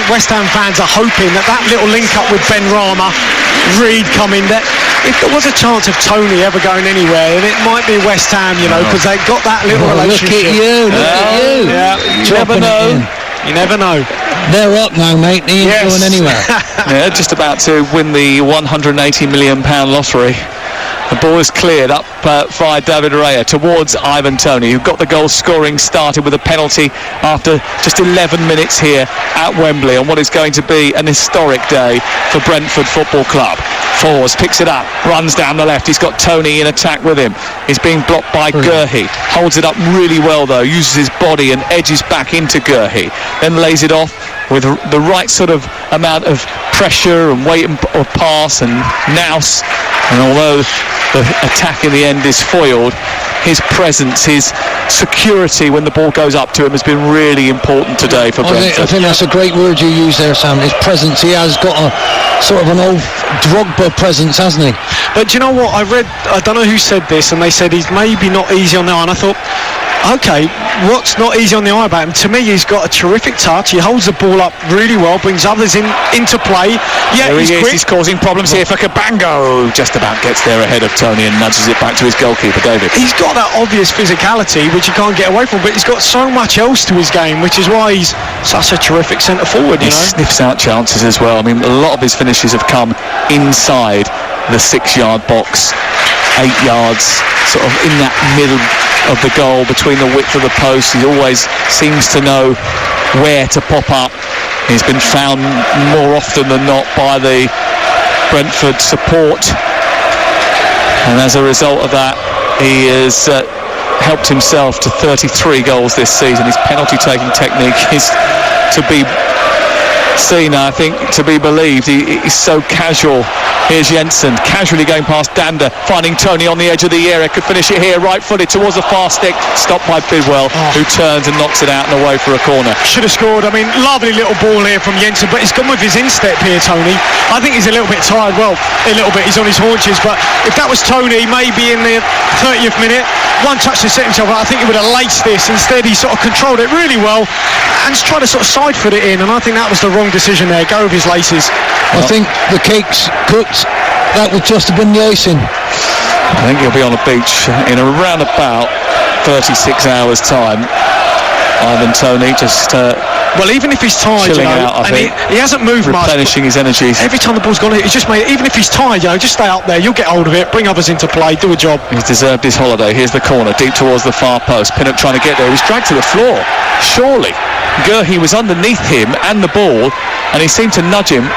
West Ham fans are hoping that little link up with Ben Rama, Reid coming, that if there was a chance of Tony ever going anywhere, then it might be West Ham, because they've got that little relationship. Look at you. Yeah. You never know. You never know. They're up now, mate. They ain't going anywhere. Yeah, just about to win the £180 million lottery. The ball is cleared up via David Raya towards Ivan Toney, who got the goal scoring started with a penalty after just 11 minutes here at Wembley on what is going to be an historic day for Brentford Football Club. Fours picks it up, runs down the left. He's got Toney in attack with him. He's being blocked by Gurhey. Holds it up really well though, uses his body and edges back into Gurhey. Then lays it off with the right sort of amount of pressure and weight or pass and nous. And although the attack in the end is foiled, his presence, his security when the ball goes up to him has been really important today for Brentford. I think that's a great word you use there, Sam. His presence. He has got a sort of an old Drogba presence, hasn't he? But do you know what? I don't know who said this, and they said he's maybe not easy on the eye. And I thought, okay, what's not easy on the eye about him? To me, he's got a terrific touch. He holds the ball up really well, brings others into play. Yeah, there he's quick. He's causing problems here for Cabango. Just about gets there ahead of Toney and nudges it back to his goalkeeper, David. He's got that obvious physicality, which you can't get away from, but he's got so much else to his game, which is why he's such a terrific centre-forward, He sniffs out chances as well. I mean, a lot of his finishes have come inside the 6-yard box, 8 yards, sort of in that middle of the goal, between the width of the post. He always seems to know where to pop up. He's been found more often than not by the Brentford support, and as a result of that, he has helped himself to 33 goals this season. His penalty taking technique is to be seen, I think, to be believed. He's so casual. Here's Jensen casually going past Danda, finding Toney on the edge of the area. Could finish it here, right-footed towards the far stick, stopped by Bidwell, who turns and knocks it out and away for a corner. Should have scored. I mean, lovely little ball here from Jensen, but he's gone with his instep here, Toney. I think he's a little bit tired. Well, a little bit. He's on his haunches, but if that was Toney, maybe in the 30th minute, one touch to set himself up, I think he would have laced this. Instead, he sort of controlled it really well and just tried to sort of side foot it in, and I think that was the wrong decision there. Go with his laces. I think the cake's cooked. That would just have been the icing. I think he'll be on a beach in around about 36 hours' time. Ivan Toney just well, even if he's tired, chilling out, I think. He hasn't moved much. Replenishing his energies. Every time the ball's gone, he's just made it. Even if he's tired, just stay up there. You'll get hold of it. Bring others into play. Do a job. He's deserved his holiday. Here's the corner, deep towards the far post. Pinnock trying to get there. He's dragged to the floor. Surely. Gurhey was underneath him and the ball, and he seemed to nudge him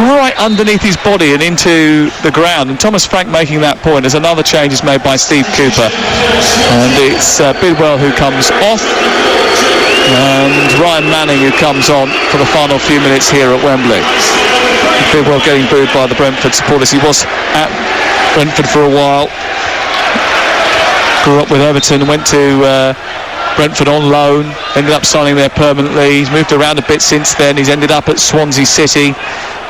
right underneath his body and into the ground. And Thomas Frank making that point as another change is made by Steve Cooper. And it's Bidwell who comes off, and Ryan Manning who comes on for the final few minutes here at Wembley. Bidwell getting booed by the Brentford supporters. He was at Brentford for a while, grew up with Everton and went to Brentford on loan, ended up signing there permanently. He's moved around a bit since then. He's ended up at Swansea City,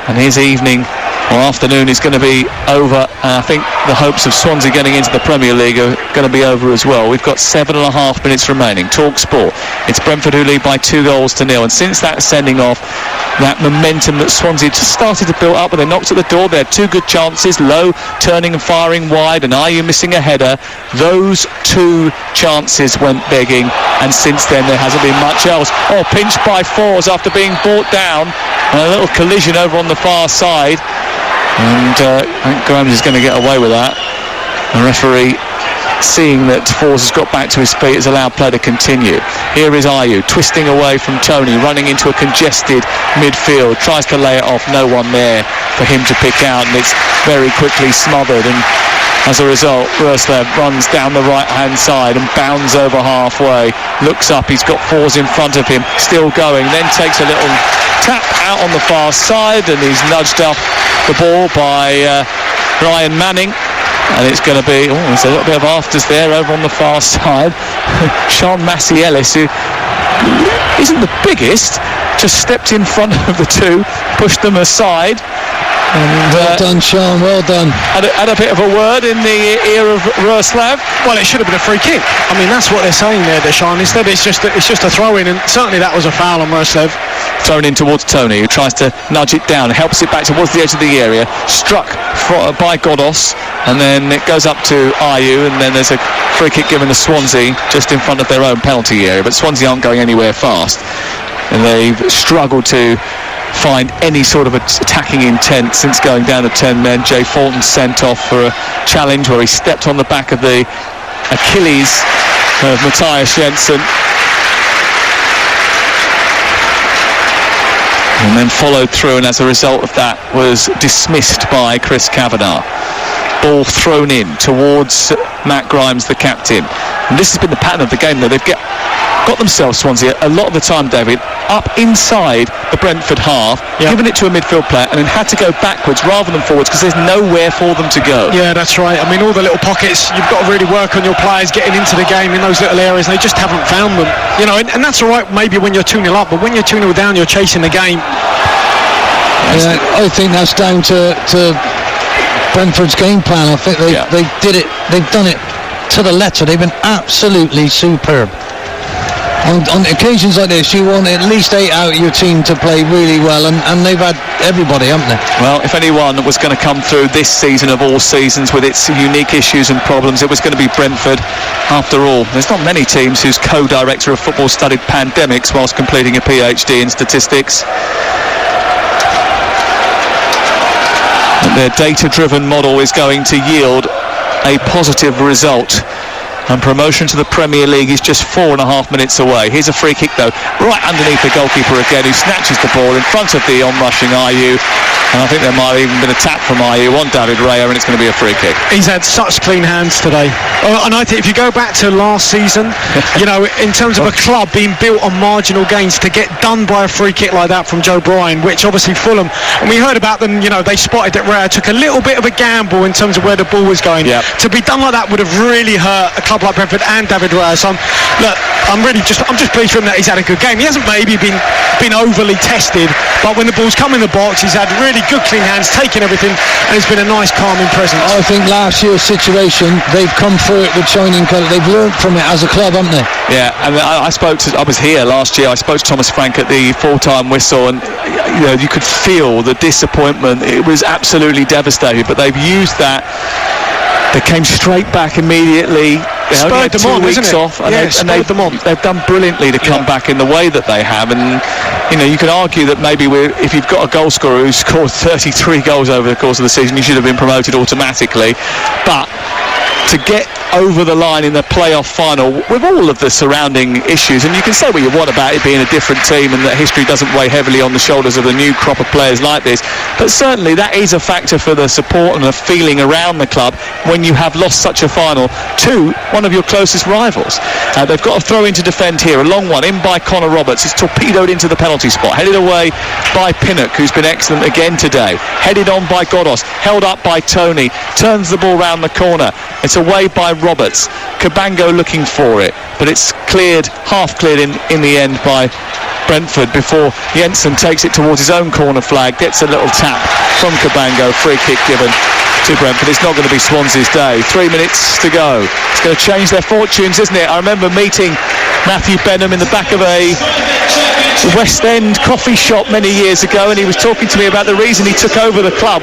and his evening or afternoon is going to be over. I think the hopes of Swansea getting into the Premier League are going to be over as well. We've got 7.5 minutes remaining. Talk Sport. It's Brentford who lead by 2-0, and since that sending off, that momentum that Swansea just started to build up, but they knocked at the door. They had two good chances, Lowe turning and firing wide and Ayew missing a header. Those two chances went begging, and since then there hasn't been much else. Pinched by Fours after being brought down, and a little collision over on the far side, and I think Grimes is going to get away with that. The referee, seeing that Fours has got back to his feet, has allowed play to continue. Here is Ayew twisting away from Tony, running into a congested midfield, tries to lay it off, no one there for him to pick out, and it's very quickly smothered, and as a result Roslev runs down the right hand side and bounds over halfway, looks up, he's got Fours in front of him, still going, then takes a little tap out on the far side, and he's nudged up the ball by Ryan Manning. And it's going to be, there's a little bit of afters there over on the far side. Sean Massey-Ellis, who isn't the biggest, just stepped in front of the two, pushed them aside. And, well done, Sean, well done. Had a bit of a word in the ear of Roslav. Well, it should have been a free kick. I mean, that's what they're saying there, Deshaun. Instead, it's just a throw-in, and certainly that was a foul on Roslav. Thrown in towards Tony, who tries to nudge it down, helps it back towards the edge of the area, struck by Godos, and then it goes up to Ayew, and then there's a free kick given to Swansea just in front of their own penalty area, but Swansea aren't going anywhere fast, and they've struggled to find any sort of attacking intent since going down to 10 men. Jay Fulton sent off for a challenge where he stepped on the back of the Achilles of Matthias Jensen, and then followed through, and as a result of that was dismissed by Chris Kavanagh. Ball thrown in towards Matt Grimes, the captain, and this has been the pattern of the game though. They've got themselves, Swansea, a lot of the time, David, up inside the Brentford half, given it to a midfield player, and then had to go backwards rather than forwards because there's nowhere for them to go. Yeah, that's right. I mean, all the little pockets, you've got to really work on your players getting into the game in those little areas, and they just haven't found them. You know, and that's all right maybe when you're 2-0 up, but when you're 2-0 down, you're chasing the game. Yeah, I think that's down to Brentford's game plan. I think they did it. They've done it to the letter. They've been absolutely superb. On occasions like this, you want at least 8 out of your team to play really well, and they've had everybody, haven't they? Well, if anyone was going to come through this season of all seasons with its unique issues and problems, it was going to be Brentford. After all, there's not many teams whose co-director of football studied pandemics whilst completing a PhD in statistics. Their data-driven model is going to yield a positive result, and promotion to the Premier League is just 4.5 minutes away. Here's a free kick though, right underneath the goalkeeper again, who snatches the ball in front of the on-rushing Ayew, and I think there might have even been a tap from Ayew on David Raya, and it's going to be a free kick. He's had such clean hands today, and I think if you go back to last season, you know, in terms of a club being built on marginal gains, to get done by a free kick like that from Joe Bryan, which obviously Fulham, and we heard about them, you know, they spotted that Raya took a little bit of a gamble in terms of where the ball was going. To be done like that would have really hurt a club like Brentford and David Raya. So I'm just pleased for him that he's had a good game. He hasn't maybe been overly tested, but when the ball's come in the box, he's had really good clean hands, taking everything, and it's been a nice calming presence. I think last year's situation, they've come through it with shining colour. They've learned from it as a club, haven't they? Yeah, and I was here last year. I spoke to Thomas Frank at the full-time whistle, and you know, you could feel the disappointment. It was absolutely devastating, but they've used that. They came straight back immediately. They only had 2 weeks off, and they've done brilliantly to come back in the way that they have. And you know, you could argue that maybe if you've got a goal scorer who scored 33 goals over the course of the season, you should have been promoted automatically. But to get over the line in the playoff final with all of the surrounding issues, and you can say what you want about it being a different team and that history doesn't weigh heavily on the shoulders of the new crop of players like this, but certainly that is a factor for the support and the feeling around the club when you have lost such a final to one of your closest rivals. They've got a throw in to defend here, a long one in by Connor Roberts. It's torpedoed into the penalty spot, headed away by Pinnock, who's been excellent again today, headed on by Godos, held up by Tony, turns the ball round the corner. It's away by Roberts. Cabango looking for it, but it's half cleared in the end by Brentford before Jensen takes it towards his own corner flag, gets a little tap from Cabango, free kick given to Brentford. It's not going to be Swansea's day. 3 minutes to go. It's going to change their fortunes, isn't it? I remember meeting Matthew Benham in the back of a West End coffee shop many years ago, and he was talking to me about the reason he took over the club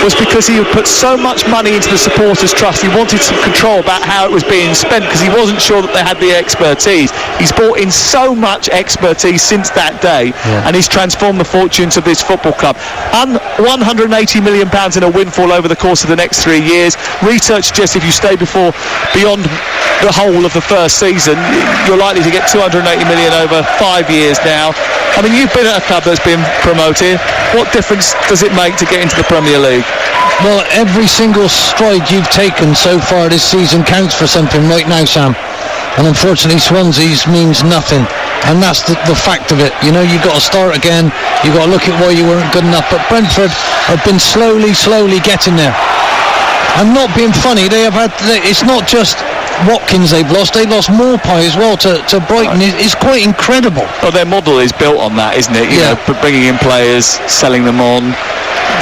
was because he had put so much money into the supporters trust. He wanted some control about how it was being spent because he wasn't sure that they had the expertise. He's brought in so much expertise since that day, and he's transformed the fortunes of this football club. £180 million in a windfall over the course of the next 3 years. Research suggests if you stay beyond the whole of the first season, you're likely to get 280 million over 5 years now. I mean, you've been at a club that's been promoted. What difference does it make to get into the Premier League? Well, every single stride you've taken so far this season counts for something right now, Sam. And unfortunately, Swansea's means nothing. And that's the fact of it. You know, you've got to start again. You've got to look at why you weren't good enough. But Brentford have been slowly getting there. I'm not being funny. It's not just Watkins they've lost. They lost Morpie as well to Brighton. It's quite incredible. Well, their model is built on that, isn't it? You know, bringing in players, selling them on.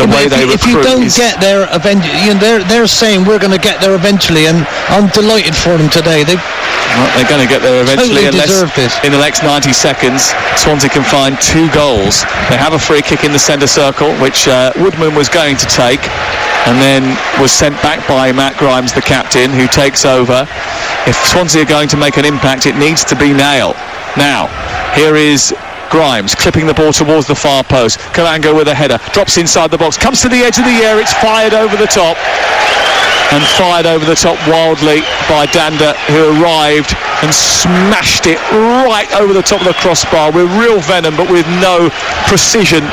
If you don't get there eventually, they're saying we're going to get there eventually, and I'm delighted for them today. They're going to get there eventually, unless in the next 90 seconds Swansea can find 2 goals. They have a free kick in the centre circle, which Woodman was going to take, and then was sent back by Matt Grimes, the captain, who takes over. If Swansea are going to make an impact, it needs to be Nail. Now, here is Grimes clipping the ball towards the far post. Karango with a header, drops inside the box, comes to the edge of the area, it's fired over the top. And fired over the top wildly by Danda, who arrived and smashed it right over the top of the crossbar with real venom but with no precision.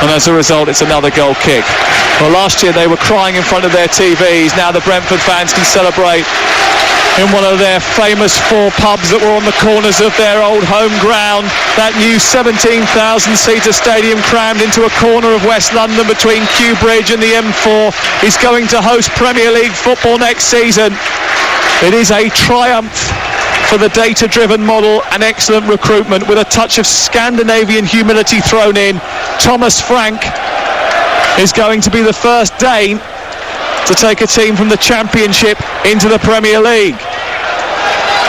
And as a result, it's another goal kick. Well, last year they were crying in front of their TVs. Now the Brentford fans can celebrate in one of their famous 4 pubs that were on the corners of their old home ground. That new 17,000-seater stadium crammed into a corner of West London between Kew Bridge and the M4 is going to host Premier League football next season. It is a triumph for the data-driven model and excellent recruitment with a touch of Scandinavian humility thrown in. Thomas Frank is going to be the first Dane to take a team from the Championship into the Premier League.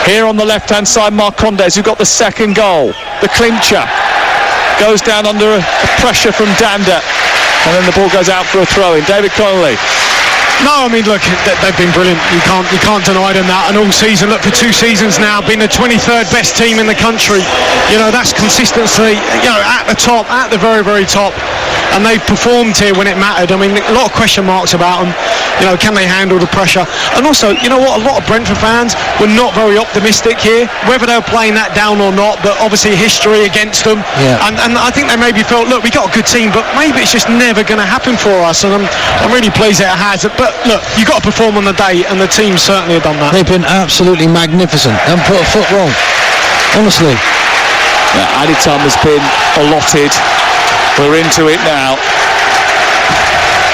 Here on the left-hand side, Marcondes, who got the second goal. The clincher goes down under pressure from Danda, and then the ball goes out for a throw-in. David Connolly. No, I mean, look, they've been brilliant. You can't deny them that. And all season, look, for 2 seasons now, been the 23rd best team in the country. You know, that's consistency, at the top, at the very, very top. And they've performed here when it mattered. I mean, a lot of question marks about them. Can they handle the pressure? And also, you know what? A lot of Brentford fans were not very optimistic here, whether they were playing that down or not, but obviously history against them. Yeah. And I think they maybe felt, look, we got a good team, but maybe it's just never going to happen for us. And I'm really pleased that it has. But look, you got to perform on the day, and the team certainly have done that. They've been absolutely magnificent. They haven't put a foot wrong, honestly. Yeah, added time has been allotted. We're into it now.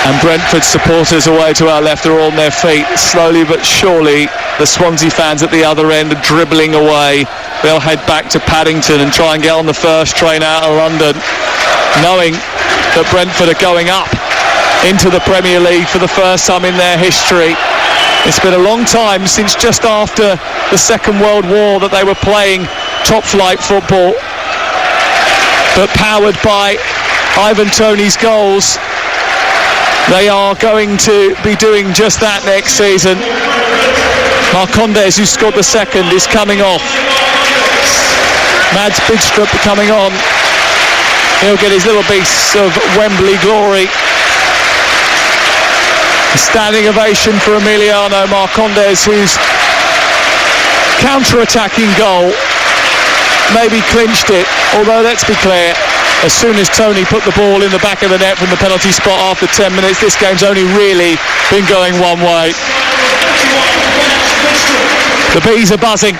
And Brentford supporters away to our left are on their feet. Slowly but surely, the Swansea fans at the other end are dribbling away. They'll head back to Paddington and try and get on the first train out of London, knowing that Brentford are going up into the Premier League for the first time in their history. It's been a long time since just after the Second World War that they were playing top flight football. But powered by Ivan Toney's goals, they are going to be doing just that next season. Marcondes, who scored the second, is coming off. Mads Bidstrup coming on. He'll get his little piece of Wembley glory. A standing ovation for Emiliano Marcondes, whose counter-attacking goal maybe clinched it, although let's be clear, as soon as Tony put the ball in the back of the net from the penalty spot after 10 minutes, this game's only really been going one way. The bees are buzzing.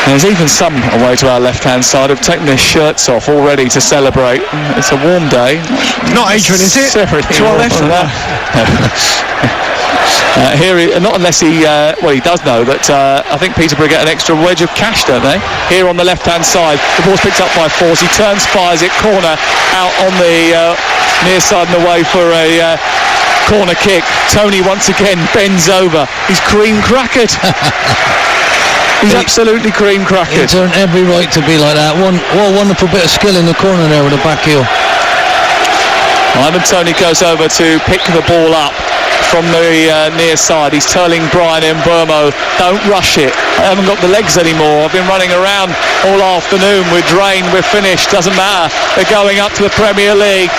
There's even some away to our left-hand side who've taken their shirts off already to celebrate. It's a warm day. Not Adrian, is it? To our left. Not unless he does know that I think Peterborough get an extra wedge of cash, don't they? Here on the left-hand side, the ball's picked up by Force. He turns, fires it, corner out on the near side and away for a corner kick. Tony once again bends over. He's cream crackered. He's absolutely cream crackered. He's earned every right to be like that. One wonderful bit of skill in the corner there with a back heel. Ivan Toney goes over to pick the ball up from the near side. He's telling Brian Mbeumo, don't rush it. I haven't got the legs anymore. I've been running around all afternoon. We're drained, we're finished. Doesn't matter. They're going up to the Premier League.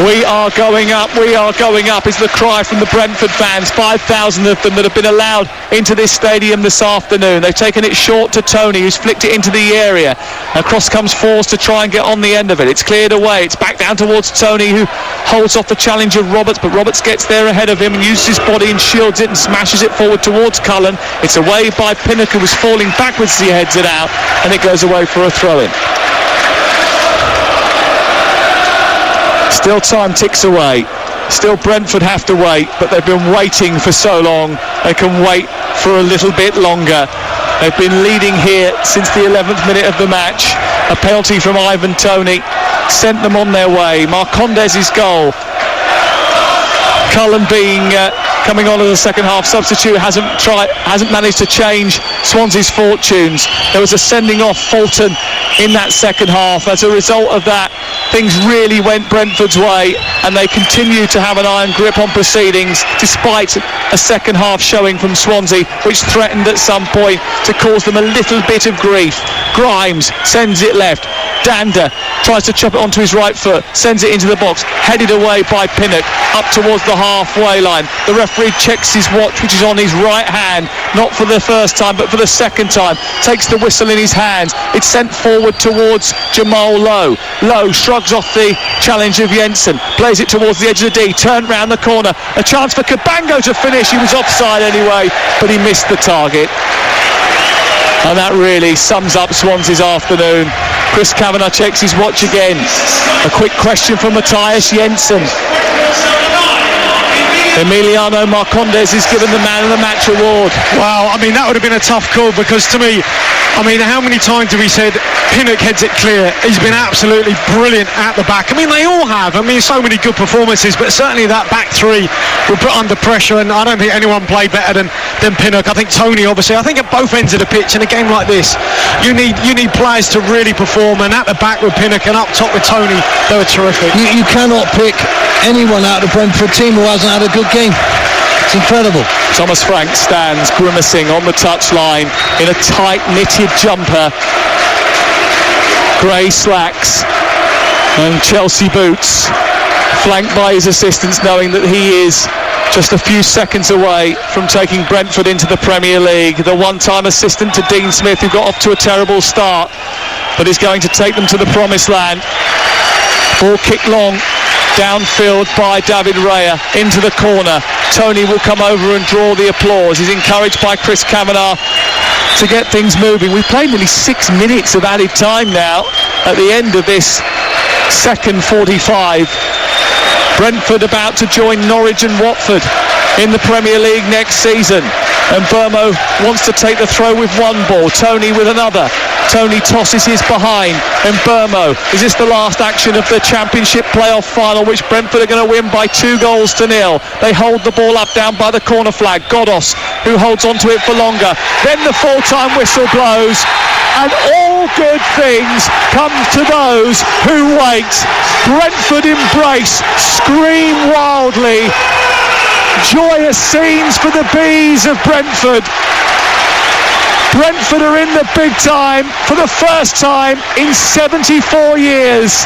We are going up, we are going up is the cry from the Brentford fans. 5,000 of them that have been allowed into this stadium this afternoon. They've taken it short to Toney, who's flicked it into the area. Across comes Force to try and get on the end of it. It's cleared away. It's back down towards Toney, who holds off the challenge of Roberts, but Roberts gets there ahead of him and uses his body and shields it and smashes it forward towards Cullen. It's away by Pinnock, who was falling backwards as he heads it out, and it goes away for a throw-in. Still time ticks away. Still Brentford have to wait, but they've been waiting for so long. They can wait for a little bit longer. They've been leading here since the 11th minute of the match. A penalty from Ivan Toney sent them on their way. Marcondes' goal. Cullen coming on as a second half substitute hasn't managed to change Swansea's fortunes. There was a sending off Fulton in that second half. As a result of that, things really went Brentford's way, and they continue to have an iron grip on proceedings despite a second half showing from Swansea which threatened at some point to cause them a little bit of grief. Grimes sends it left. Dander tries to chop it onto his right foot, sends it into the box, headed away by Pinnock up towards the halfway line. The referee checks his watch, which is on his right hand, not for the first time but for the second time, takes the whistle in his hands. It's sent forward towards Jamal Lowe. Lowe shrugs off the challenge of Jensen, plays it towards the edge of the D, turned round the corner, a chance for Cabango to finish. He was offside anyway, but he missed the target. And that really sums up Swansea's afternoon. Chris Kavanagh checks his watch again. A quick question from Matthias Jensen. Emiliano Marcondes is given the man of the match award. Wow, I mean, that would have been a tough call, because to me, I mean, how many times have we said Pinnock heads it clear? He's been absolutely brilliant at the back. I mean, they all have. I mean, so many good performances, but certainly that back three were put under pressure, and I don't think anyone played better than Pinnock. I think Toney, obviously, I think at both ends of the pitch in a game like this, you need players to really perform, and at the back with Pinnock and up top with Toney, they were terrific. You cannot pick anyone out of the Brentford team who hasn't had a good game. It's incredible. Thomas Frank stands grimacing on the touchline in a tight knitted jumper, grey slacks and Chelsea boots, flanked by his assistants, knowing that he is just a few seconds away from taking Brentford into the Premier League. The one-time assistant to Dean Smith, who got off to a terrible start, but is going to take them to the promised land. Ball kicked long, downfield by David Raya into the corner. Toney will come over and draw the applause. He's encouraged by Chris Kavanagh to get things moving. We've played nearly 6 minutes of added time now at the end of this second 45. Brentford about to join Norwich and Watford in the Premier League next season. And Mbeumo wants to take the throw with one ball, Toney with another. Toney tosses his behind, and Mbeumo, is this the last action of the Championship playoff final, which Brentford are going to win by 2-0? They hold the ball up down by the corner flag. Godos, who holds onto it for longer. Then the full-time whistle blows, and all good things come to those who wait. Brentford embrace, scream wildly. Joyous scenes for the Bees of Brentford. Brentford are in the big time for the first time in 74 years.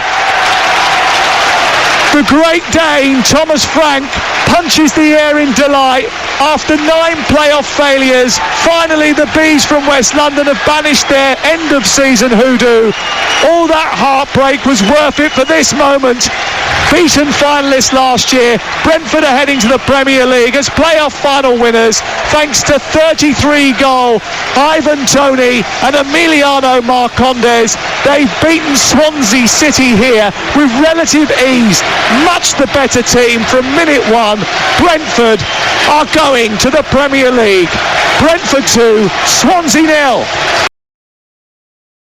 The Great Dane, Thomas Frank, punches the air in delight. After 9 playoff failures, finally the Bees from West London have banished their end-of-season hoodoo. All that heartbreak was worth it for this moment. Beaten finalists last year, Brentford are heading to the Premier League as playoff final winners thanks to 33-goal Ivan Toney and Emiliano Marcondes. They've beaten Swansea City here with relative ease. Much the better team from minute one. Brentford are going to the Premier League. Brentford 2, Swansea 0.